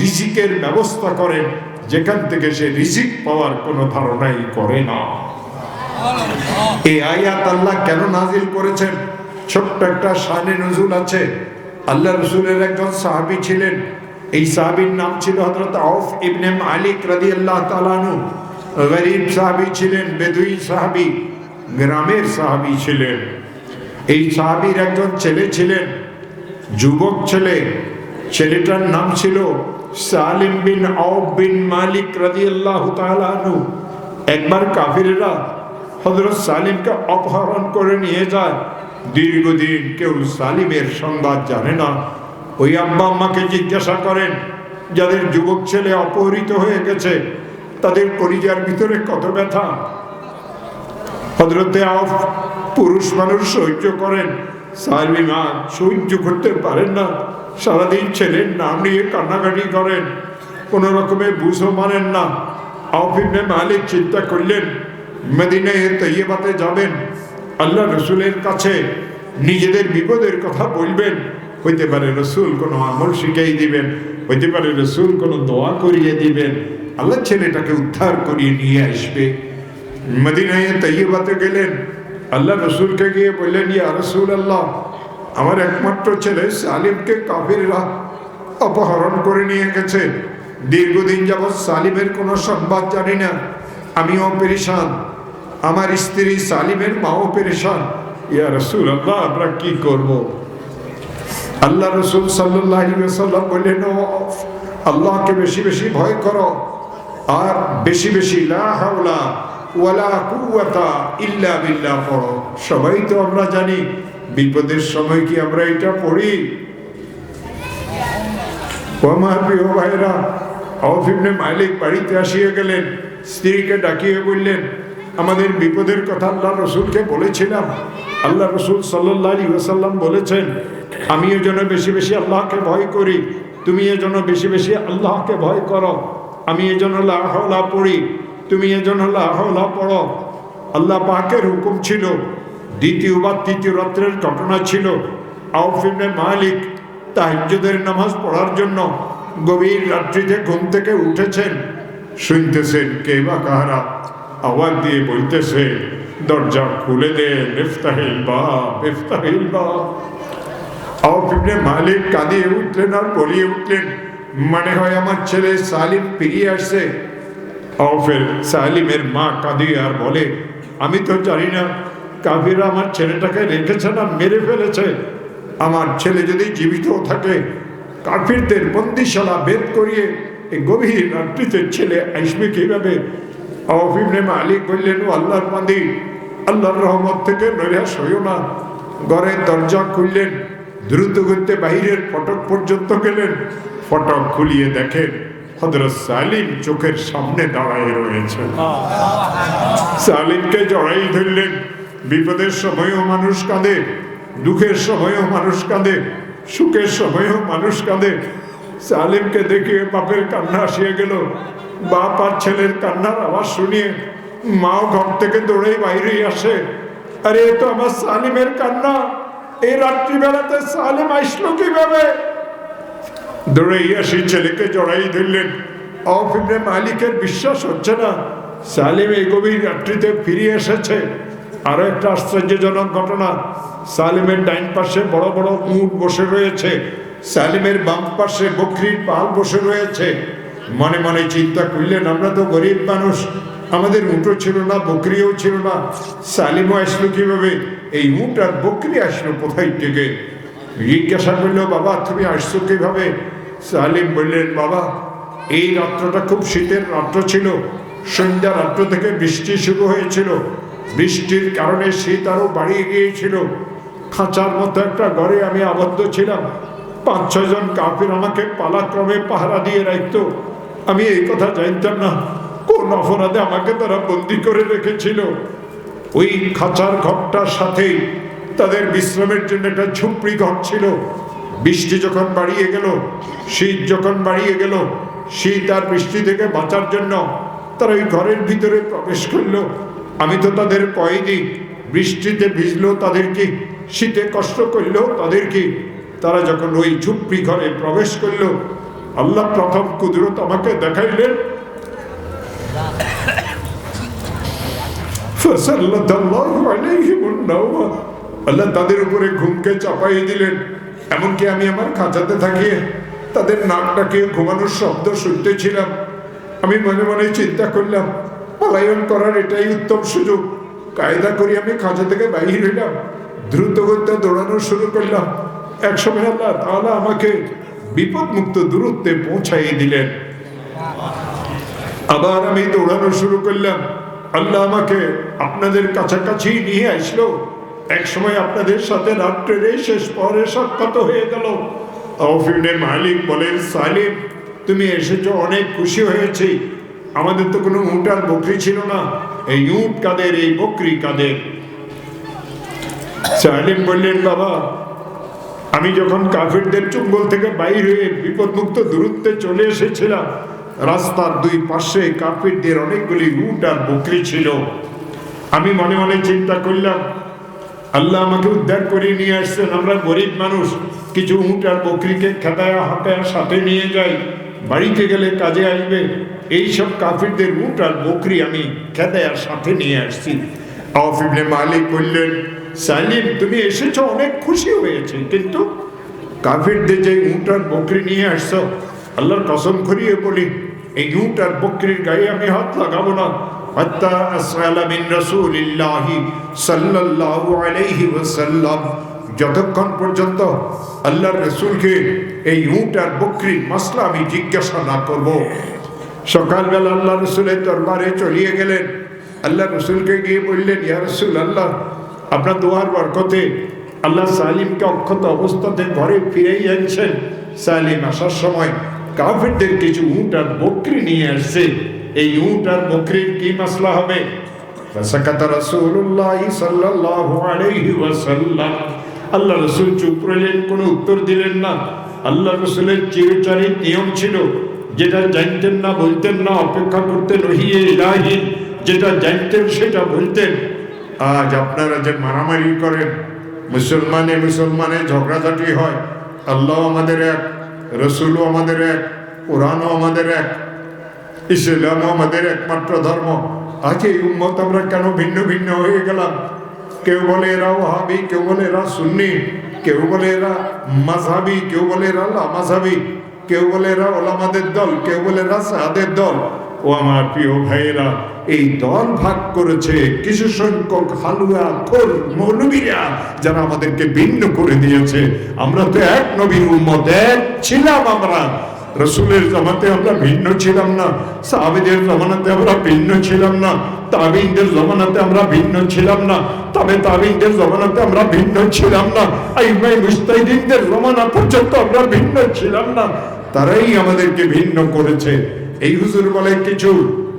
রিজিকের ব্যবস্থা করেন যেখান থেকে সে রিজিক পাওয়ার কোনো ধারণাই করে না। এই আয়াত আল্লাহ কেন নাজিল করেছেন? ছোট্ট একটা শানে নজুল আছে। আল্লাহ রাসূলের একজন সাহাবী ছিলেন, এই সাহাবীর নাম ছিল হযরত আউফ ইবনে মালিক রাদিয়াল্লাহু তাআলা আনহু। গরীব সাহাবী ছিলেন, বেদুই সাহাবী, গ্রামের সাহাবী ছিলেন। এই সাহাবীর একজন ছেলে ছিলেন, যুবক ছেলে, ছেলেটার নাম ছিল সালিম বিন আউফ বিন মালিক রাদিয়াল্লাহু তাআলা আনহু। একবার কাফিররা হযরত সালিমকে অপহরণ করে নিয়ে যায়। দীর্ঘদিন কেউ সালিমের সংবাদ জানে না। ওই আব্বা আম্মাকে জিজ্ঞাসা করেন, যাদের যুবক ছেলে অপহৃত হয়ে গেছে তাদের কলিজার ভিতরে কত ব্যথা। হযরতে আউফ পুরুষ মানুষ সহ্য করেন, সালিমা সহ্য করতে পারেন না। সারাদিন ছেলের নাম নিয়ে কান্নাকাটি করেন, কোনো রকমে বুঝও মানেন না। আউফ ইবনে মালিক চিন্তা করলেন, মদিনায়ে তৈয়বাতে যাবেন, আল্লাহ রসুলের কাছে নিজেদের বিপদের কথা বলবেন। হইতে পারে রসুল কোনো আমল শিখাই দিবেন, হইতে পারে রসুল কোনো দোয়া করিয়ে দিবেন, আল্লাহ ছেলেটাকে উদ্ধার করিয়ে নিয়ে আসবে। মদিনায়ে তৈয়বাতে গেলেন, আল্লাহ রসুলকে গিয়ে বললেন, ইয়া রাসূলুল্লাহ, আমার একমাত্র ছেলে সালিমকে কাফিররা অপহরণ করে নিয়ে গেছে। দীর্ঘদিন যাবৎ সালিমের কোনো সংবাদ জানি না, আমিও পেরেশান, আমার স্ত্রী সালিমের মাও পেরেশান। ইয়া রাসূলুল্লাহ, আমরা কি করব? আল্লাহ রসুল সাল্লাল্লাহু আলাইহি ওয়াসাল্লাম বললেন, আল্লাহকে বেশি বেশি ভয় করো, আর বেশি বেশি লা হাওলা ওয়ালা কুওয়াতা ইল্লা বিল্লাহ পড়ো। সবাই তো আমরা জানি বিপদের সময় কি আমরা এটা পড়ি? ও আমার প্রিয় ভাইরা, আউফ ইবনে মালিক বাড়িতে আসিয়া গেলেন, স্ত্রীকে ডাকিয়ে বললেন, আমাদের বিপদের কথা আল্লাহ রসুলকে বলেছিলাম, আল্লাহ রসুল সাল্লাল্লাহু আলাইহি ওয়াসাল্লাম বলেছেন আমি এর জন্য বেশি বেশি আল্লাহকে ভয় করি, তুমি এর জন্য বেশি বেশি আল্লাহকে ভয় করো। আমি এর জন্য লা হাওলা পড়ি, তুমি এর জন্য লা হাওলা পড়ো। আল্লাহ পাকের হুকুম ছিল, দ্বিতীয় বা তৃতীয় রাত্রের ঘটনা ছিল, আউফ ইবনে মালিক তাহাজ্জুদের নামাজ পড়ার জন্য গভীর রাত্রিতে ঘুম থেকে উঠেছেন, শুনতেছেন কে বা কাহারা আওয়াজ দিয়ে বলতেছে, দরজা খুলে দেন, ইফতাহিল বাব, ইফতাহিল বাব। আওফ ইবনে মালিক কাঁদিয়ে উঠলেন আর বলিয়ে উঠলেন, মনে হয় আমার ছেলে সালিম ফিরিয়ে আসছে। সালিমের মা কাঁদিয়ে আর বলে, আমি তো জানি না কাফিররা আমার ছেলেটাকে রেখেছে না মেরে ফেলেছে। আমার ছেলে যদি জীবিত থাকে, কাফিরদের বন্দিশালা ভেদ করিয়ে এই গভীর রাত্রিতে ছেলে আসবে কিভাবে? আওফ ইবনে মালিক বললেন, ও আল্লাহর বান্দী, আল্লাহর রহমত থেকে নৈরাশ হইও না। ঘরের দরজা খুললেন, দ্রুত গতিতে বাহিরের ফটক পর্যন্ত গেলেন। ফটক খুলিয়ে দেখেন হযরত সালিম চোখের সামনে দাঁড়ায় রয়েছে। সালিমকে জড়াই ধরলেন। বিপদের সময়ও মানুষ কাঁদে, দুঃখের সময়ও মানুষ কাঁদে, সুখের সময়ও মানুষ কাঁদে। সালিমকে দেখে বাপের কান্না আসিয়া গেল। বাপ আর ছেলের কান্নার আওয়াজ শুনিয়ে মাও ঘর থেকে দৌড়েই বাইরেই আসে। আরে এ তো আমার সালিমের কান্না, এই রাত্রিবেলাতে সালিম আসলো কিভাবে? দৌড়েই আসি ছেলেকে জড়াই ধরলেন। আওফ ইবনে মালিকের বিশ্বাস হচ্ছে না সালিম এই গভীর রাত্রিতে ফিরে এসেছে। আরো একটা আশ্চর্যজনক ঘটনা, সালিমের ডাইন পাশে বড় বড় উট বসে রয়েছে, সালিমের বাম পাশে বকরির পাল বসে রয়েছে। মনে মনে চিন্তা করলেন, আমরা তো গরিব মানুষ, আমাদের উটও ছিল না, বকরিও ছিল না, সালিমও আসলো কিভাবে? এই উট আর বকরি আসলো কোথায় থেকে? জিজ্ঞাসা করলো, বাবা তুমি আসছো কিভাবে? সালিম বললেন, বাবা এই রাত্রটা খুব শীতের রাত্র ছিল, সন্ধ্যা রাত্র থেকে বৃষ্টি শুরু হয়েছিল, বৃষ্টির কারণে শীত আরো বাড়িয়ে গিয়েছিল। খাঁচার মতো একটা ঘরে আমি আবদ্ধ ছিলাম, 5-6 জন কাফির আমাকে পালাক্রমে পাহারা দিয়ে রাখতো। আমি এই কথা জানতাম না কোন অপরাধে আমাকে তারা বন্দি করে রেখেছিল। ওই খাঁচার ঘরটার সাথেই তাদের বিশ্রামের জন্য একটা ঝুপড়ি ঘর ছিল। বৃষ্টি যখন বাড়িয়ে গেল, শীত যখন বাড়িয়ে গেল, শীত আর বৃষ্টি থেকে বাঁচার জন্য তারা ওই ঘরের ভিতরে প্রবেশ করলো। আমি তো তাদের কয়েদি, বৃষ্টিতে ভিজলো তাদের কি, শীতে কষ্ট করলো তাদের কি। তারা যখন ওই ঝুপড়ি ঘরে প্রবেশ করলো, আল্লাহ প্রথম কুদরত আমাকে দেখাইলেন। আল্লাহ তাদের উপরে ঘুমকে চাপাই দিলেন। এমনকি আমি আমার খাঁচাতে থাকিয়ে তাদের নাকটাকে ঘুমানোর শব্দ শুনতেছিলাম। আমি মনে মনে চিন্তা করলাম, পলায়ন করার এটাই উত্তম সুযোগ। কায়দা করি আমি খাঁচা থেকে বাহির হইলাম, দ্রুত গতিতে দৌড়ানো শুরু করলাম। একসময় আল্লাহ তাআলা আমাকে বিপদ মুক্ত দূরত্বে পৌঁছাই দিলেন। আবার আমি দৌড়ানো শুরু করলাম, আল্লাহ আমাকে আপনাদের কাছাকাছি নিয়ে আসলো। এক সময় আপনাদের সাথে রাত্রের শেষ পরে সাক্ষাৎ হয়ে গেল। আওফ ইবনে মালিক বলেন, সালিম তুমি এসেছো, অনেক খুশি হয়েছি। আমাদের তো কোনো উট আর বকরি ছিল না, এই উট কাদের, এই বকরি কাদের? সালিম বললেন, বাবা আমি যখন কাফিরদের চুম্বল থেকে বাইর হয়ে বিপদমুক্ত দূরত্বে চলে এসেছিলাম, রাস্তার দুই পাশে কাফিরদের অনেকগুলি উট আর বকরি ছিল। আমি মনে মনে চিন্তা করলাম, আল্লাহ আমাকে উদ্ধার করে নিয়ে আসছেন। আমরা গরিব মানুষ, কিছু উট আর বকরিকে খেদায়া হাঁটায়া সাথে নিয়ে যাই, বাড়িতে গেলে কাজে আসবে। এইসব কাফিরদের উট আর বকরি আমি খেদায়ার সাথে নিয়ে আসছি। আওফ ইবনে মালিক বললেন, সালিম তুমি এসেছো, অনেক খুশি হয়েছে, কিন্তু কাফিরদের যে উট আর বকরি নিয়ে আসছো, আল্লাহর কসম করিয়ে বলি এই উট আর বকরির গায়ে আমি হাত লাগাবো না। হাত্তা আসআলা মিন রাসূলিল্লাহি সাল্লাল্লাহু আলাইহি ওয়াসাল্লাম, যতক্ষণ পর্যন্ত আল্লাহর রাসূলকে এই উট আর বকরির মাসলা আমি জিজ্ঞাসা না করব। সকালবেলা আল্লাহ রাসূলের দরবারে চলিয়ে গেলেন। আল্লাহ রাসূলকে গিয়ে বললেন, ইয়া রাসূলুল্লাহ আপনার দোয়ার বরকতে আল্লাহ সালিমকে অক্ষত অবস্থাতে ঘরে ফিরেই আনছেন। সালিম আসার সময় কাফিরদের কিছু উট আর বকরি নিয়ে আসছে, এই উট আর বকরির কি মাসলা হবে? ফাসাকাতা রাসূলুল্লাহ সাল্লাল্লাহু আলাইহি ওয়াসাল্লাম, আল্লাহ রাসূল চুপ রইলেন, কোনো উত্তর দিলেন না। আল্লাহ রাসূলের চিরচরিত নিয়ম ছিল, যেটা জানতেন না বলতেন না, অপেক্ষা করতেন ওহিয়ে ইলাহি, যেটা জানতেন সেটা বলতেন। আজ আপনারা যে মারামারি করেন, মুসলমানে মুসলমানে ঝগড়াঝাটি হয়, আল্লাহ আমাদের এক, রসুলও আমাদের এক, কোরআনও আমাদের এক, ইসলামও আমাদের একমাত্র ধর্ম। আজ এই উম্মত আমরা কেন ভিন্ন ভিন্ন হয়ে গেলাম? কেউ বলে এরা ওয়াহাবি, কেউ বলে এরা সুন্নি, কেউ বলে এরা মাযহাবি, কেউ বলে এরা লামাযহাবি, কেউ বলে এরা ওলামাদের দল, কেউ বলে এরা সাহাদের দল। ও আমার প্রিয় ভাইয়েরা, এই দল ভাগ করেছে কিছু সংখ্যক হালুয়া খোর মৌলবীরা, যারা আমাদেরকে ভিন্ন করে দিয়েছে। আমরা তো এক নবীর উম্মত, এক ছিলাম আমরা। রসুলের জামাতে আমরা ভিন্ন ছিলাম না, সাহাবীদের জামানাতে আমরা ভিন্ন ছিলাম না, তাবিঈনদের জামানাতে আমরা ভিন্ন ছিলাম না, তবে তাবিঈনদের জামানাতে আমরা ভিন্ন ছিলাম না, আইমায়ে মুজতাহিদিনদের জামানা পর্যন্ত আমরা ভিন্ন ছিলাম না। তারাই আমাদেরকে ভিন্ন করেছে। এই হুজুর বলে কিছু,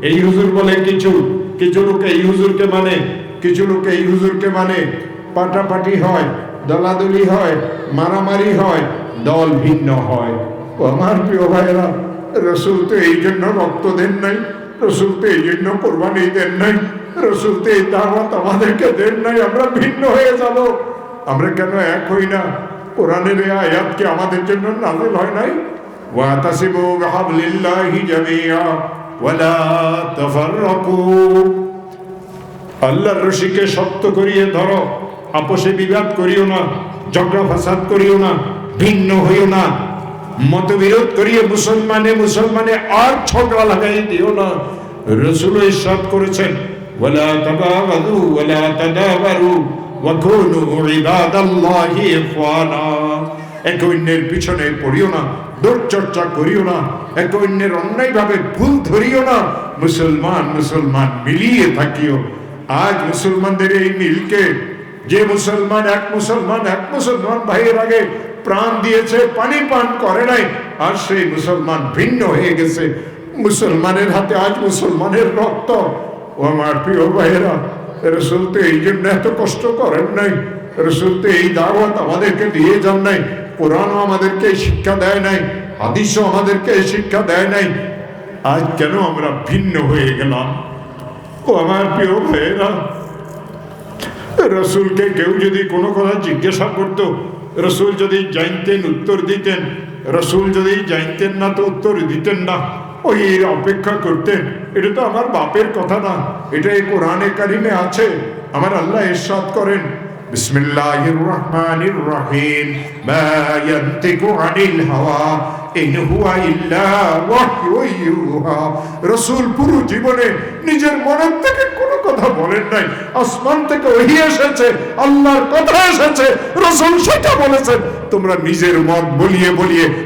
এই হুজুর বলে কিছু, কিছু লোক এই হুজুরকে মানে, কিছু লোক এই হুজুরকে মানে, পাটাপাটি হয়, দলাদলি হয়, মারামারি হয়, দল ভিন্ন হয়। ও আমার প্রিয় ভাইয়েরা, রসুল তো এই জন্য রক্ত দেন নাই, রসুল তো এই জন্য কোরবানি দেন নাই, রসুল তো এই দাওয়াত আমাদেরকে দেন নাই আমরা ভিন্ন হয়ে যাব। আমরা কেন এক হই না? কোরআনের এই আয়াত কি আমাদের জন্য নাযিল হয় নাই? ওয়াতাসিবু বিহাবলিল্লাহি জামিআ ওয়ালা তাফাররাকু। আল্লাহর রশিকে শক্ত করিয়ে ধরো, আপোষে বিবাদ করিও না, ঝগড়া ফাসাদ করিও না, ভিন্ন হইও না, মতবিরোধ করিয়ে মুসলমানে আর ঝগড়া লাগাই দিও না। রাসূল ইরশাদ করেছেন, ওয়ালা তাবাগাদু ওয়ালা তাদাবারু ওয়া কুনু ইবাদাল্লাহি ইখওয়ানা। একে অন্যের পিছনে পড়িও না, দুর্চর্চা করিও না, একে অন্যের অন্যায়ভাবে ভুল ধরিও না, মুসলমান মিলিয়ে থাকিও। আজ মুসলমানদের এই মিলকে, যে মুসলমান এক মুসলমান ভাইয়ের আগে প্রাণ দিয়েছে, পানি পান করে নাই, আর সেই মুসলমান ভিন্ন হয়ে গেছে। মুসলমানের হাতে আজ মুসলমানের রক্ত। ও আমার প্রিয় ভাইয়েরা, রাসূল তো এই জন্য এত কষ্ট করেন নাই, রাসূল তো এই দাওয়াত আমাদেরকে দিয়ে যান নাই, কোরআনও আমাদেরকে শিক্ষা দেয় নাই, হাদিসও আমাদেরকে শিক্ষা দেয় নাই। আজ কেন আমরা ভিন্ন হয়ে গেলাম? ও আমার প্রিয় ভাইয়েরা, রসুলকে কেউ যদি কোনো কথা জিজ্ঞাসা করত, রসুল যদি জানতেন উত্তর দিতেন, রসুল যদি জানতেন না তো উত্তর দিতেন না, ওই অপেক্ষা করতেন। এটা তো আমার বাপের কথা না, এটা এই কোরআনে কারিমে আছে। আমার আল্লাহ ইরশাদ করেন, বিসমিল্লাহির রহমানির রহিম, মা ইয়ানতিকু আনিল হাওয়া ইন হুয়া ইল্লা ওয়াহয়ু ইউহা। রাসূল পুরো জীবনে নিজের মনের থেকে কোনো কথা বলেন নাই। আসমান থেকে ওহী এসেছে, আল্লাহর কথা এসেছে, রাসূল সেটা বলেছেন। তোমরা নিজের মত বলিয়ে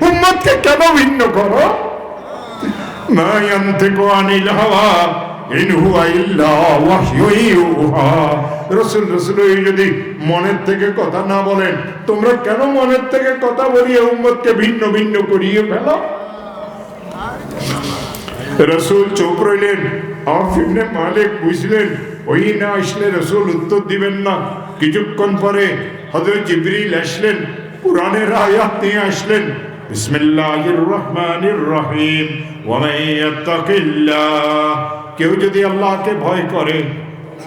উম্মতকে কেন ভিন্ন করো? মা ইয়ানতিকু আনিল হাওয়া ইন হুয়া ইল্লা ওয়াহয়ু ইউহা। রাসূল যদি মনের থেকে কথা না বলেন, তোমরা কেন মনের থেকে কথা বলিয়ে উম্মতকে ভিন্ন ভিন্ন করিয়ে ফেলো? রাসূল চুপ রইলেন। আওফ ইবনে মালিক বুঝলেন ওই না আসলে রাসূল উত্তর দিবেন না। কিছুক্ষণ পরে হযরত জিবরিল আসলেন, কুরআনের আয়াত নিয়ে আসলেন। বিসমিল্লাহির রহমানির রহিম, ওয়া মান ইয়াত্তাকিল্লাহ। কেউ যদি আল্লাহকে ভয় করে,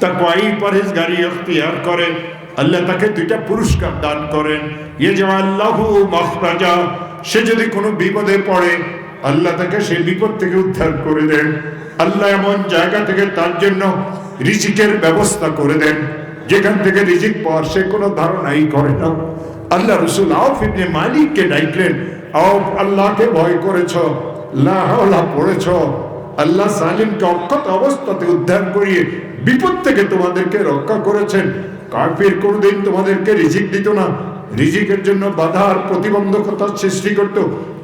তাকওয়াই পরহেজগারি ইখতিয়ার করে, আল্লাহ তাকে দুইটা পুরস্কার দান করেন। ইয়াজআল লাহু মাখরাজা। সে যদি কোনো বিপদে পড়ে, আল্লাহ তাকে সেই বিপদ থেকে উদ্ধার করে দেন। আল্লাহ এমন জায়গা থেকে তার জন্য রিজিকের ব্যবস্থা করে দেন, যেখান থেকে রিজিক পাওয়ার সে কোনো ধারণাই করে না। আল্লাহ রাসূল আওফ ইবনে মালিককে ডাকলেন, আওফ, আল্লাহকে ভয় করেছ, লা হাওলা পড়েছ, আল্লাহ সালিমকে অক্ষত অবস্থাতে উদ্ধার করিয়ে বিপদ থেকে তোমাদেরকে রক্ষা করেছেন। কাফির কোনদিন তোমাদেরকে রিজিক দিত না, রিজিকের জন্য বাধার প্রতিবন্ধকতা সৃষ্টি করত।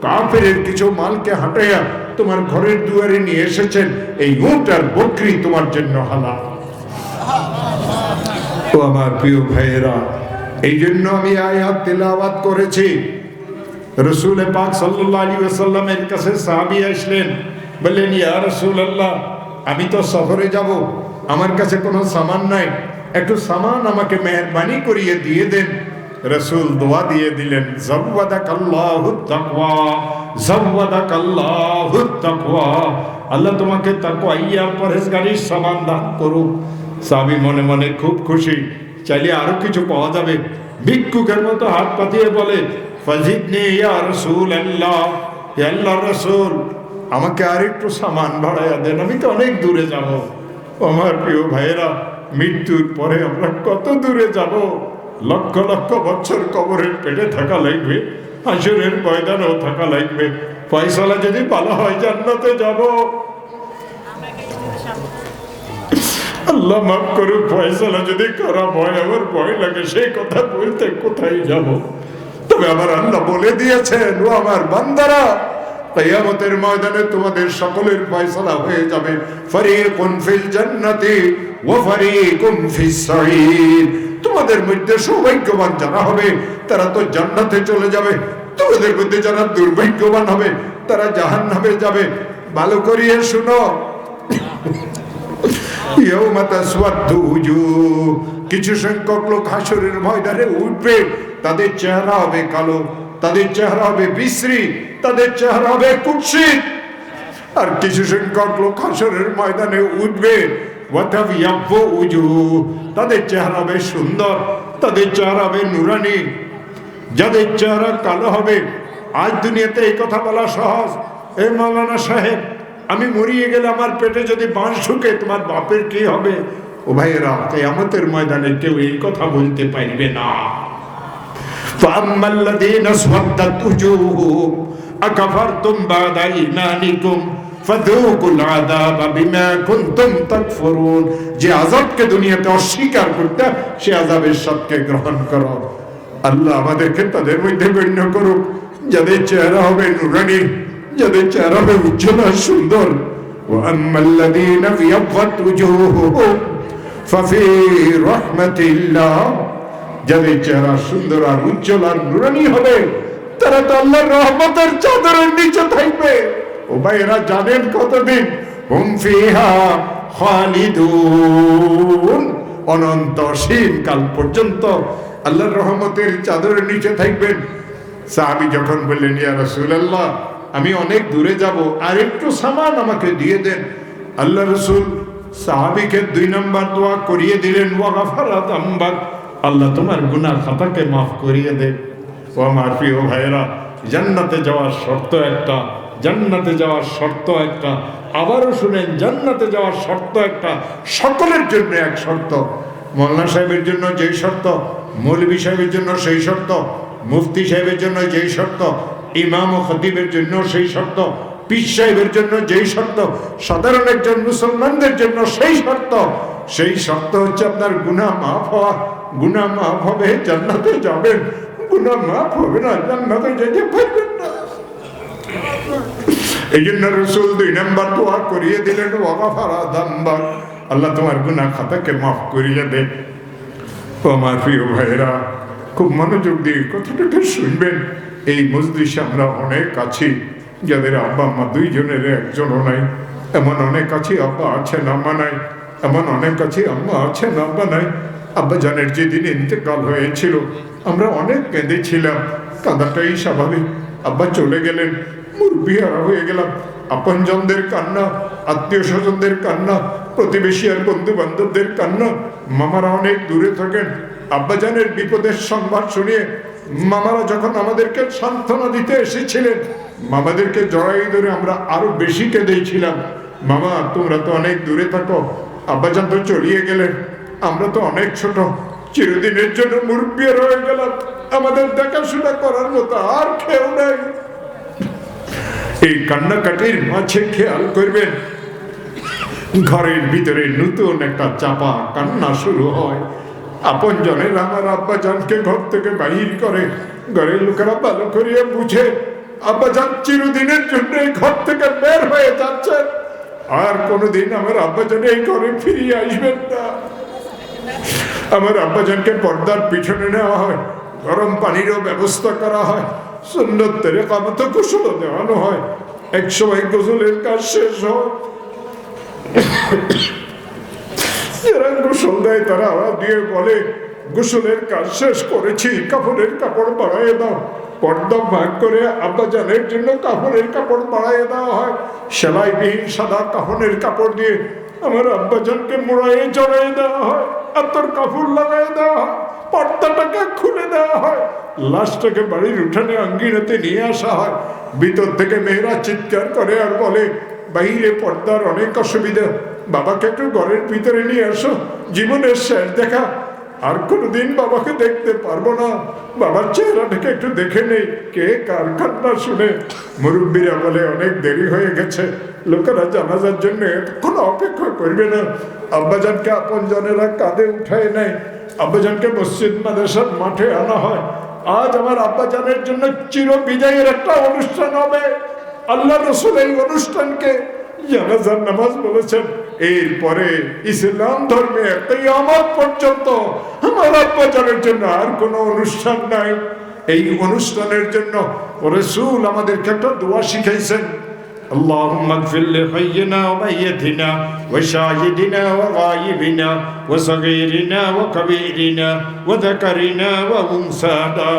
কাফিরের কিছু মালকে হাঁটাইয়া তোমার ঘরের দুয়ারে নিয়ে এসেছেন। এই উট আর বকরি তোমার জন্য হালাল। ও আমার প্রিয় ভাইয়েরা, এই জন্য আমি আয়াত তেলাওয়াত করেছি। রাসূল পাক সাল্লাল্লাহু আলাইহি ওয়াসাল্লামের কাছে সাহাবী আসলেন, বললেন, ইয়া রাসূলুল্লাহ, আমি তো সফরে যাব, আমার কাছে কোনো সামান নাই, একটু সামান আমাকে মেহেরবানি করিয়ে দিয়ে দেন। রাসূল দোয়া দিয়ে দিলেন, যাওয়াদাকাল্লাহুত তাকওয়া, যাওয়াদাকাল্লাহুত তাকওয়া। আল্লাহ তোমাকে তাকওয়া আর পরহেজগারির সামান দান করুক। সাহাবী মনে মনে খুব খুশি, চাইলে আরো কিছু পাওয়া যাবে। ভিক্ষুকের মতো হাত পাতিয়ে বলে, ফাজিদনি ইয়া রাসূলুল্লাহ, হে আল্লাহর রাসূল, আমাকে আরেকটু সামান বাড়াইয়া দেন, আমি তো অনেক দূরে যাব। আমার প্রিয় ভাইয়েরা, মৃত্যুর পরে আমরা কত দূরে যাব? লক্ষ লক্ষ বছর কবরের পেটে থাকা লাগবে, হাসরের ময়দানেও থাকা লাগবে। ফয়সালা যদি ভালো হয় জান্নাতে যাব। আল্লাহ মাফ করুক, ফয়সালা যদি খারাপ হয় আমার ভয় লাগে সেই কথা বলতে কোথায় যাব। তবে আমার আল্লাহ বলে দিয়েছেন, ও আমার বান্দারা, কিয়ামতের ময়দানে তোমাদের সকলের ফয়সালা হয়ে যাবে। ফারিকুন ফিল জান্নাতি ওয়া ফারিকুন ফিস সাঈর। তোমাদের মধ্যে সৌভাগ্যবান যারা হবে তারা তো জান্নাতে চলে যাবে, তোমাদের মধ্যে যারা দুর্ভাগ্যবান হবে তারা জাহান্নামে যাবে। ভালো করিয়ে শুনো, ইয়াউমা তাসওয়াদ্দু উজুহ, কিছু সংখ্যক লোক হাসরের ময়দানে উঠবে, তাদের চেহারা হবে কালো, তাদের চেহারা হবে বিশ্রী, তাদের চেহারা হবে কুৎসিত। আর কিছু সংখ্যক লোক হাসরের ময়দানে উঠবে, ওয়াতাবিয়াব্বু উজুহ, তাদের চেহারা হবে সুন্দর, তাদের চেহারা হবে নুরানি। যাদের চেহারা কালো হবে, আজ দুনিয়াতে এই কথা বলা সহজ। এই মাওলানা সাহেব, আমি মরিয়ে গেলে আমার পেটে যদি বাঁশ ঢুকে তোমার বাপের কি হবে? ও ভাইয়েরা, কিয়ামতের ময়দানে কেউ এই কথা বলতে পারবে না। ফাআম্মাল্লাযীনা আসওয়াদ্দাত উজুহুহুম আকাফারতুম বা'দা ঈমানিকুম ফাযূকুল আযাবা বিমা কুনতুম তাকফুরুন। যে আযাবকে দুনিয়াতে অস্বীকার করতে, সে আযাবের স্বাদকে গ্রহণ করো। আল্লাহ আমাদেরকে তাদের মধ্যে গণ্য করুক যাদের চেহারা হবে নুরানি, যাদের চেহারা হবে উজ্জ্বল আর সুন্দর। ওয়াম্মাল্লাযীনা বিয়াদ্দাত উজুহুহুম ফাফি রাহমাতিল্লাহ, যাদের চেহারা সুন্দর আর উজ্জ্বল আর নুরানি হবে তারা তো আল্লাহর রহমতের চাদরের নিচে থাকবে। ও ভাইরা, জানেন কতদিন? হুম ফিহা খালিদুন, অনন্তসীম কাল পর্যন্ত আল্লাহর রহমতের চাদরের নিচে থাকবেন। সাহাবী যখন বললেন, ইয়া রাসূলুল্লাহ, আমি অনেক দূরে যাব, আর একটু সামান আমাকে দিয়ে দেন। আল্লাহ রাসূল সাহাবীকে 2 নম্বর দোয়া করিয়ে দিলেন, ওয়া গাফারা যামবাক, আল্লাহ তোমার গুনাহ খাতাকে মাফ করিয়ে দেন। ও আমার প্রিয় ভাইয়েরা, জান্নাতে যাওয়ার শর্ত একটা, জান্নাতে যাওয়ার শর্ত একটা, আবারও শুনেন, জান্নাতে যাওয়ার শর্ত একটা, সকলের জন্য এক শর্ত। মোল্লা সাহেবের জন্য যেই শর্ত, মৌলভী সাহেবের জন্য সেই শর্ত, মুফতি সাহেবের জন্য যেই শর্ত, ইমাম ও খতিবের জন্য সেই শর্ত, পীর সাহেবের জন্য যেই শর্ত, সাধারণ একজন মুসলমানদের জন্য সেই শর্ত। সেই শর্ত হচ্ছে আপনার গুনাহ মাফ হওয়া। গুনাহ মাফ হবে, জান্নাতে যাবেন। গুনাহ মাফ হবে না, জান্নাতে যেতে পারবেন না। এই জন্য রাসূল 2 নম্বর দোয়া করিয়ে দিলেন, ওয়া গাফারা যামবাক, আল্লাহ তোমার গুনাহ খাতাকে মাফ করিয়ে দেন। ও আমার প্রিয় ভাইয়েরা, খুব মনোযোগ দিয়ে কথাটাকে শুনবেন। এই মজলিসে আমরা অনেক আছি যাদের আব্বা আম্মা 2 জনের একজনও নাই। এমন অনেক আছি আব্বা আছেন আম্মা নাই, এমন অনেক আছি আম্মা আছেন আব্বা নাই। আব্বা জানের যেদিন ইন্তেকাল হয়েছিল আমরা অনেক কেঁদেছিলাম, কাঁদাটাই স্বাভাবিক। আব্বা চলে গেলেন, মুরব্বিহারা হয়ে গেলাম। আপনজনদের কান্না, আত্মীয় স্বজনদের কান্না, প্রতিবেশী আর বন্ধু বান্ধবদের কান্না। মামারা অনেক দূরে থাকেন। আব্বাজানের বিপদের সংবাদ শুনিয়ে মামারা যখন আমাদেরকে সান্ত্বনা দিতে এসেছিলেন, মামাদেরকে জড়াই ধরে আমরা আরো বেশি কেঁদেছিলাম। মামা, তোমরা তো অনেক দূরে থাকো, আব্বাজান তো চলিয়ে গেলেন, আমরা তো অনেক ছোট, চিরদিনের জন্য মুরব্বিয়া রয়ে গেলাম, আমাদের দেখাশোনা করার মতো আর কেউ নাই। এই কান্নাকাটির মাঝে খেয়াল করবেন, ঘরের ভিতরে নতুন একটা চাপা কান্না শুরু হয়। আপন জনের আমার আব্বাজানকে ঘর থেকে বাহির করে, ঘরের লোকেরা ভালো করিয়া বুঝে আব্বাজান চিরদিনের জন্য এই ঘর থেকে বের হয়ে যাচ্ছেন, আর কোনোদিন আমার আব্বাজান এই ঘরে ফিরিয়ে আসবেন না। আমার আব্বাজানকে পর্দার পিছনে নেওয়া হয়, গরম পানিরও ব্যবস্থা করা হয়, সুন্নত তরিকা মতো গোসল দেওয়ানো হয়। একসময় গোসলের কাজ শেষ হয়, যারা গোসল দেয় তারা আওয়াজ দিয়ে বলে, গোসলের কাজ শেষ করেছি, কাপড়ের কাপড় বাড়াইয়ে দাও। পর্দা ভাগ করে আব্বাজানের জন্য কাপড়ের কাপড় বাড়াইয়ে দেওয়া হয়। সেলাইবিহীন সাদা কাপড়ের কাপড় দিয়ে আমার আব্বাজানকে মোড়াইয়ে জড়াইয়ে দেওয়া হয়, আতর কাপড় লাগাই দেওয়া হয়। পর্দাটাকে খুলে দেওয়া হয়, লাশটাকে বাড়ির উঠানে আঙ্গিনাতে নিয়ে আসা হয়। ভিতর থেকে মেয়েরা চিৎকার করে আর বলে, বাইরে পর্দার অনেক অসুবিধা, বাবাকে একটু ঘরের ভিতরে নিয়ে আসো, জীবনের শেষ দেখা, আর কোনোদিন বাবাকে দেখতে পারবো না, বাবার চেহারাটাকে একটু দেখে নেই। কে কার কান্না শুনে? মুরব্বীরা বলে অনেক দেরি হয়ে গেছে, লোকেরা জানাজার জন্য কোনো অপেক্ষা করবে না। আব্বাজানকে আপন জনেরা কাঁধে উঠায় নেয়, আব্বাজানকে মসজিদ মাদ্রাসার মাঠে আনা হয়। আজ আমার আব্বাজানের জন্য চির বিজয়ের একটা অনুষ্ঠান হবে। আল্লাহ রসুল এই অনুষ্ঠানকে জানাজার নামাজ বলেছেন। এরপরে ইসলাম ধর্মে কিয়ামত পর্যন্ত আমার আব্বাজানের জন্য আর কোনো অনুষ্ঠান নাই। এই অনুষ্ঠানের জন্য রাসূল আমাদেরকে একটা দোয়া শিখাইছেন, اللهم اغفر لحينا وميتنا وشاهدنا وغائبنا وصغيرنا وكبيرنا وذكرنا وأنثانا।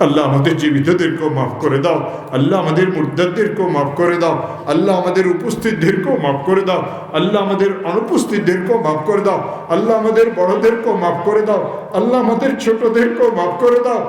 আল্লাহ আমাদের জীবিতদেরকেও মাফ করে দাও, আল্লাহ আমাদের মুর্দাদদেরকেও মাফ করে দাও, আল্লাহ আমাদের উপস্থিতদেরকেও মাফ করে দাও, আল্লাহ আমাদের অনুপস্থিতদেরকেও মাফ করে দাও, আল্লাহ আমাদের বড়দেরকেও মাফ করে দাও, আল্লাহ আমাদের ছোটদেরকেও মাফ করে দাও,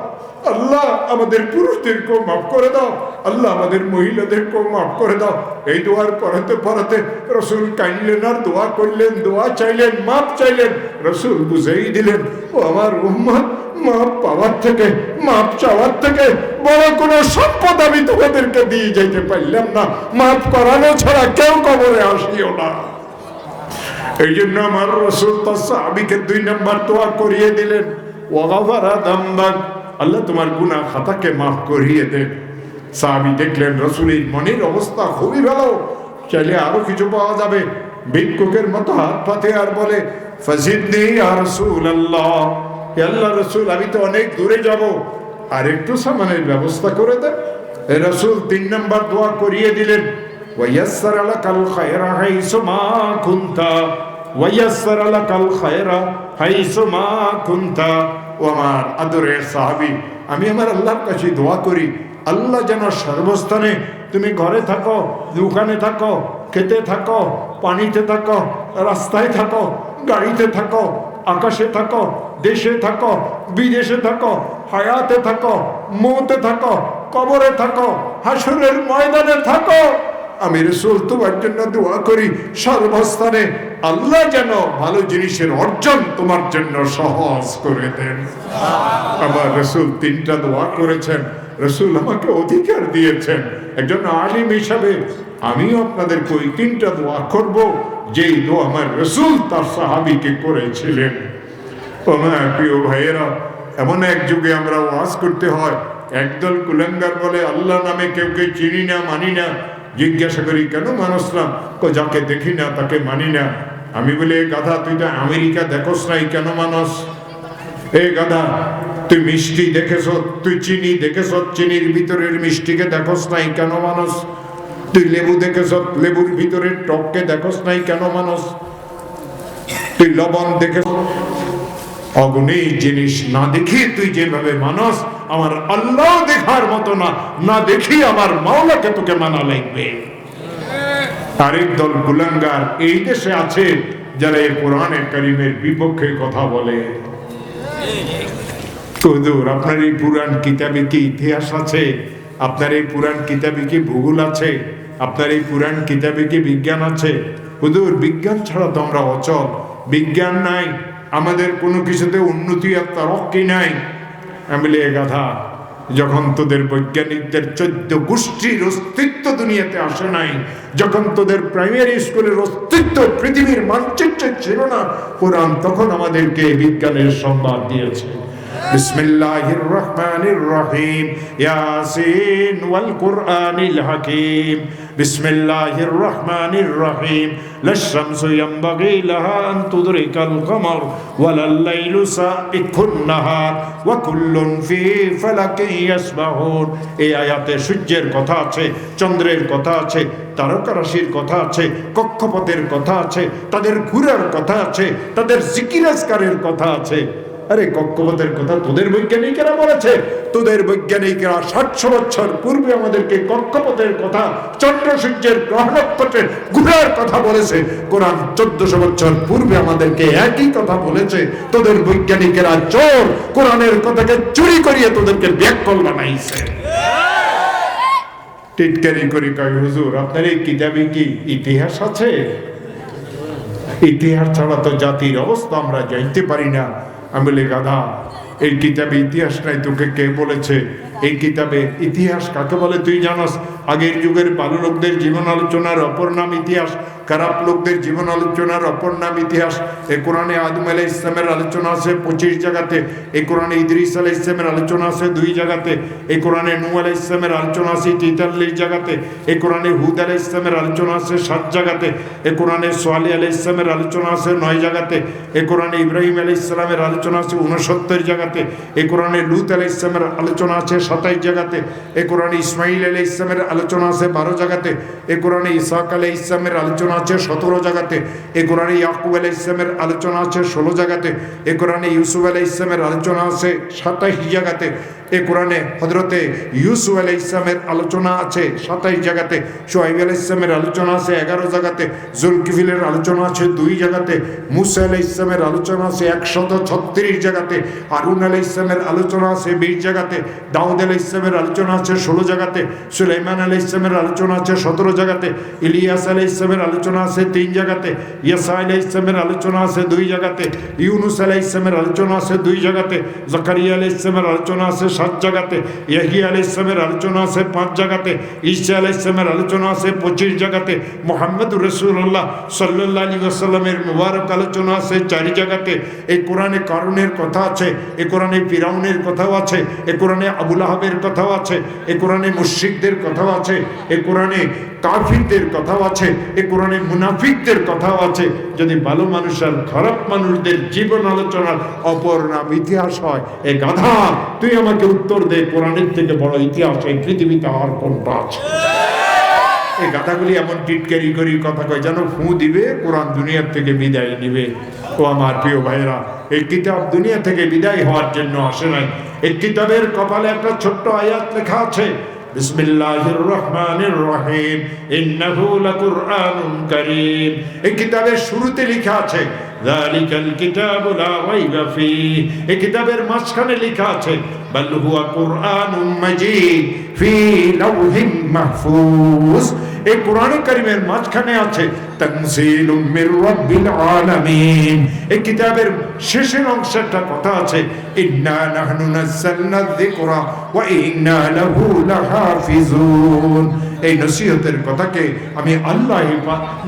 আল্লাহ আমাদের পুরুষদেরকেও মাফ করে দাও, আল্লাহ আমাদের মহিলাদেরকেও মাফ করে দাও। এই দোয়ার পড়াতে পড়াতে রসুল কাইলেন আর দোয়া করলেন, দোয়া চাইলেন, মাফ চাইলেন। রসুল বুঝেই দিলেন, ও আমার উম্মত, মাপ পাওয়ার থেকে, মাপ চাওয়ার থেকে বড় কোন সম্পদ আমি তোমাদেরকে দিয়ে যাইতে পারলাম না। মাপ করানো ছাড়া কেউ কবরে আসিও না। এই জন্য আমার রাসূল তার সাহাবীকে 2 নম্বর দোয়া করিয়ে দিলেন, ওয়াগাফারা দামবাক, আল্লাহ তোমার গুনাহ খাতাকে মাফ করিয়ে দেন। সাহাবী দেখলেন রাসূলের মনের অবস্থা খুবই ভালো, চাইলে আরো কিছু পাওয়া যাবে। ভিক্ষুকের মতো হাত পাতে আর বলে, ফাজিদনি ইয়া রাসূলুল্লাহ, আল্লাহ রসুল আমি তো অনেক দূরে যাব, আর একটু সামানের ব্যবস্থা করে দেন। রসুল 3 নম্বর দোয়া করিয়ে দিলেন, ওয়াইয়াসসার লাকাল খায়রা হাইসু মা কুনতা, ওয়াইয়াসসার লাকাল খায়রা হাইসু মা কুনতা। ও আমার আদরের সাহাবী, আমি আমার আল্লাহর কাছে দোয়া করি, আল্লাহ যেন সর্বস্থানে, তুমি ঘরে থাকো, দোকানে থাকো, খেতে থাকো, পানিতে থাকো, রাস্তায় থাকো, গাড়িতে থাকো, আকাশে থাকো, দেশে থাকো, বিদেশে থাকো, হায়াতে থাকো, মৌতে থাকো, কবরে থাকো, হাসরের ময়দানে থাকো, আমি রাসূল তোমার জন্য দোয়া করি সর্বস্থানে আল্লাহ যেন ভালো জিনিসের অর্জন তোমার জন্য সহজ করে দেন। আমার রাসূল 3টা দোয়া করেছেন। রাসূল আমাকে অধিকার দিয়েছেন একজন আলিম হিসাবে, আমিও আপনাদেরকে ওই 3টা দোয়া করব যেই দোয়া আমার রাসূল তার সাহাবীকে করেছিলেন। আমার প্রিয় ভাইয়েরা, এমন এক যুগে আমরা ওয়াজ করতে হয়, একদল কুলাঙ্গার বলে আল্লাহ নামে কেউ চিনি না, মানি না। জিজ্ঞাসা করি কেন মানুষ না? যাকে দেখি না তাকে মানি না। আমি বলি, এ গাধা, তুই তো আমেরিকা দেখোস নাই, কেন মানুষ? এ গাধা, তুই মিষ্টি দেখেছ, তুই চিনি দেখেছ, চিনির ভিতরের মিষ্টিকে দেখোস নাই, কেন মানুষ? তুই লেবু দেখেছ, লেবুর ভিতরের টককে দেখোস নাই, কেন মানুষ? তুই লবণ দেখেছ, অগুণী জিনিস না দেখি তুই যেভাবে মানুষ, আমার আল্লাহ দেখার মতো না, না দেখি আমার মাওলাকে তোকে মানা লাগবে। আরেক দল কুলাঙ্গার এই দেশে আছে যারা এই কোরআনে কারীমের বিপক্ষে কথা বলে। হুজুর, আপনার এই পুরাণ কিতাবে কি ইতিহাস আছে? আপনার এই পুরাণ কিতাবে কি ভূগোল আছে? আপনার এই পুরাণ কিতাবে কি বিজ্ঞান আছে? হুজুর, বিজ্ঞান ছাড়া তো আমরা অচল, বিজ্ঞান নাই, আমাদের কোনো কিছুতে উন্নতি আর তারক্কি নাই। আমি বলি, এ গাধা, যখন তোদের বৈজ্ঞানিকদের 14 গোষ্ঠীর অস্তিত্ব দুনিয়াতে আসে নাই, যখন তোদের প্রাইমারি স্কুলের অস্তিত্ব পৃথিবীর মানচিত্রে ছিল না, কোরআন তখন আমাদেরকে বিজ্ঞানের সংবাদ দিয়েছে। বিসমিল্লাহির রহমানির রহিম, ইয়াসিন ওয়াল কুরআনিল হাকিম, বিসমিল্লাহির রহমানির রহিম, লাশ-শামসু ইয়ানবাগি লাহা আন তুদরিকাল কমর ওয়ালাল লাইলু সাবিকুন নাহার ওয়া কুল্লুন ফি ফালাকিন ইয়াসবাহুন। এই আয়াতে সূর্যের কথা আছে, চন্দ্রের কথা আছে, তারকা রাশির কথা আছে, কক্ষপথের কথা আছে, তাদের ঘুরার কথা আছে, তাদের জিকির আজকারের কথা আছে। আরে কক্ষপথের কথা তোদের বৈজ্ঞানিকেরা বলেছে, তোদের বৈজ্ঞানিকরা 700 বছর পূর্বে আমাদেরকে কক্ষপথের কথা, চন্দ্র সূর্যের গ্রহ নক্ষত্রের ঘোরার কথা বলেছে। কোরআন 1400 বছর পূর্বে আমাদেরকে একই কথা বলেছে। তোদের বৈজ্ঞানিকেরা চোর, কোরআনের কথাকে চুরি করিয়ে তোদেরকে ব্যাককল বানাইছে। টিটকারি করি কয় হুজুর আপনার এই কিতাবে কি ইতিহাস আছে? ইতিহাস ছাড়া তো জাতির অবস্থা আমরা জানতে পারি না। আমি বলি গাধা, এই কিতাবে ইতিহাস নাই তোকে কে বলেছে? এই কিতাবে ইতিহাস কাকে বলে তুই জানাস? আগের যুগের ভালো লোকদের জীবন আলোচনার অপর নাম ইতিহাস, খারাপ লোকদের জীবন আলোচনার অপর নাম ইতিহাস। এই কোরআনে আদম আলাইহিস ইসলামের আলোচনা আছে 25 জায়গাতে, এই কোরআনে ইদ্রিস আলাইহিস ইসলামের আলোচনা আছে 2 জায়গাতে, এই কোরআনে নূহ আলাইহিস ইসলামের আলোচনা আছে 43 জায়গাতে, এই কোরআনে হুদ আলাইহিস ইসলামের আলোচনা আছে 7 জায়গাতে, এই কোরআনে সোয়ালি আলাইহিস ইসলামের আলোচনা আছে 9 জায়গাতে, এই কোরআনে ইব্রাহিম আলাইহিস ইসলামের আলোচনা আছে 69 জায়গাতে, এই কোরআনে লূত আলাইহিস ইসলামের আলোচনা আছে 27 জায়গাতে, এই কোরআনে ইসমাঈল আলাইহিস ইসলামের আলোচনা আছে 12 জায়গাতে, এই কোরআনে ইসহাক আলাইহিস ইসলামের আলোচনা আছে 17 জায়গাতে, এই কোরআনে ইয়াকুব আলাইহিস ইসলামের আলোচনা আছে 16 জায়গাতে, এই কোরআনে ইউসুফ আলাইহিস ইসলামের আলোচনা আছে 27 জায়গাতে, এই কোরআনে হযরতে ইউসুফ আলাইহিস ইসলামের আলোচনা আছে 27 জায়গাতে, শুআয়ব আলাইহিস ইসলামের আলোচনা আছে 11 জায়গাতে, জুলকিফিলের আলোচনা আছে 2 জায়গাতে, মূসা আলাইহিস ইসলামের আলোচনা আছে 136 জায়গাতে, হারুন আলাইহিস ইসলামের আলোচনা আছে 20 জায়গাতে, দাউদ আলাইহিস ইসলামের আলোচনা আছে 16 জায়গাতে, সুলাইমান আলাইহিস ইসলামের আলোচনা আছে 17 জায়গাতে, ইলিয়াস আলাইহিস ইসলামের আলোচনা আছে 3 জায়গাতে, ইয়াসা আলাইহিস ইসলামের আলোচনা আছে 2 জায়গাতে, ইউনুস আলাইহিস ইসলামের আলোচনা আছে 2 জায়গাতে, জাকারিয়া আলাইহিস ইসলামের আলোচনা আছে 7 জায়গাতে, ইয়াহিয়া আলাইহিস ইসলামের আলোচনা আছে 5 জায়গাতে, ঈসা আলাইহিস ইসলামের আলোচনা আছে 25 জায়গাতে, মুহাম্মদুর রাসূলুল্লাহ সাল্লাল্লাহু আলাইহি ওয়াসাল্লামের মুবারক আলোচনা আছে 4 জায়গাতে। এই কোরআনে কারুনের কথা আছে, এই কোরআনে ফিরাউনের কথাও আছে, এই কোরআনে আবু লাহাবের কথাও আছে, এই কোরআনে মুশরিকদের কথাও আছে, এই কোরআনে কাফিরদের কথাও আছে, এই কোরআনে মুনাফিকদের কথাও আছে। যদি ভালো মানুষ আর খারাপ মানুষদের জীবন আলোচনার অপর নাম ইতিহাস হয়, এ গাধা তুই আমাকে উত্তর দে, কোরআনের থেকে বড় ইতিহাস এই পৃথিবীতে আর কোনটা আছে? এই গাধাগুলি এমন টিটকারি করি কথা কয় যেন ফু দিবে কোরআন দুনিয়ার থেকে বিদায় নিবে। ও আমার প্রিয় ভাইরা, এই কিতাব দুনিয়া থেকে বিদায় হওয়ার জন্য আসে নাই। এই কিতাবের কপালে একটা ছোট্ট আয়াত লেখা আছে, বিসমিল্লাহির রহমানির রহিম, ইন্নাহু লাকুরআনুন কারীম। এই কিতাবের শুরুতে লেখা আছে যালিকাল কিতাবু লা রাইবা ফীহ। এই কিতাবের মাঝখানে লেখা আছে বাল হুয়া কুরআনুম মাজিদ ফি লাওহিম মাহফুজ। এই কোরআনে কারীমের মাঝখানে আছে তানজিলুম মির রাব্বিল আলামিন। এই কিতাবের শেষের অংশে একটা কথা আছে ইন্না নাহনু নাযালনা যিকরা ওয়া ইন্না লাহু লাহাফিজুন। এই নসিহতের কথাকে আমি আল্লাহ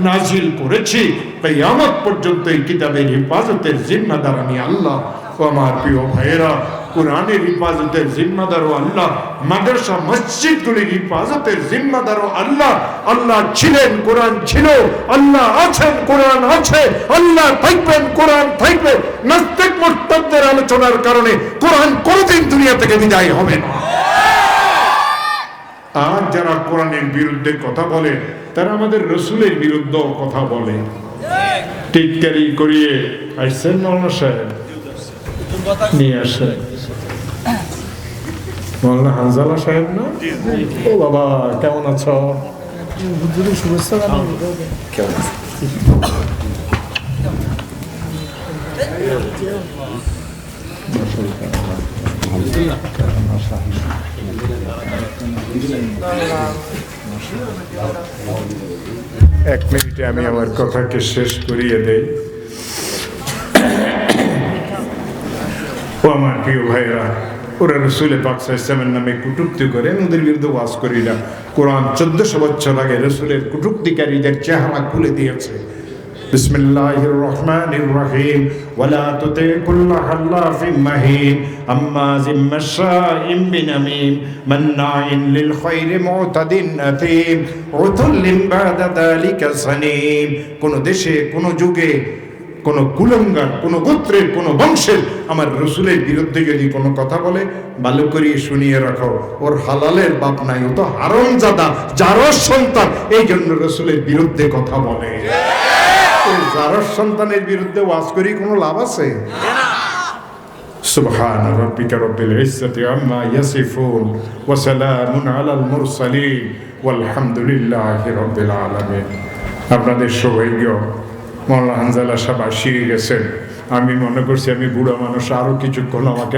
নাজিল করেছি, কিয়ামত পর্যন্ত এই কিতাবের হেফাজতের জিম্মাদার আমি আল্লাহ। ও আমার প্রিয় ভাইয়েরা, কোরআনের হেফাজতের জিম্মাদারও আল্লাহ, মাদ্রাসা মসজিদগুলির হেফাজতের জিম্মাদারও আল্লাহ। আল্লাহ ছিলেন, কোরআন ছিল, আল্লাহ আছেন, কোরআন আছে, আল্লাহ থাকবেন, কোরআন থাকবে। নাস্তিক মুরতাদদের আলোচনার কারণে কোরআন কোনদিন দুনিয়া থেকে বিদায় হবে না। আর যারা কোরআনের বিরুদ্ধে কথা বলে তারা আমাদের রসুলের বিরুদ্ধে কথা বলে। টিটকারি করিয়ে আসছেন মৌলানা সাহেব, নিয়ে আসেন মৌলানা হানজালা সাহেব না? ও বাবা, কেমন আছো? শুভেচ্ছা। কেমন আছো? এক মিনিটে আমি আমার কথাকে শেষ করিয়ে দেই। ও আমার প্রিয় ভাইরা, ওরা রসুল পাক সাল্লাল্লাহু আলাইহি ওয়াসাল্লামের নামে কটূক্তি করে, ওদের বিরুদ্ধে ওয়াজ করি না। কোরআন 1400 বছর আগে রসুলের কটূক্তিকারীদের চেহারা খুলে দিয়েছে। বিসমিল্লাহির রহমানির রহিম, ওয়ালা তুতি কুল্লা হাল্লাফিন মাহিন আম্মাজিম মাশাইম বিনামিম মান্নাইন লিল খায়রি মুতাদিন আতিম উতুল্লিন বাদা যালিকা সানিম। কোন দেশে, কোন যুগে, কোন কুলঙ্গার, কোন গোত্রের, কোন বংশের আমার রসুলের বিরুদ্ধে যদি কোনো কথা বলে, ভালো করে শুনিয়ে রাখো, ওর হালালের বাপ নাই, ও তো হারামজাদা, জারজ সন্তান, এই জন্য রসুলের বিরুদ্ধে কথা বলে। জারজ সন্তানের বিরুদ্ধে ওয়াজ করি কোনো লাভ আছে? سبحان ربك رب العزة عما يصفون وسلام على المرسلين والحمد لله رب العالمين আপনাদের সৌভাগ্য মাওলানা হানজালা সাহেব আসিয়ে গেছেন আমি মনে করছি আমি বুড়া মানুষ আরো কিছুক্ষণ আমাকে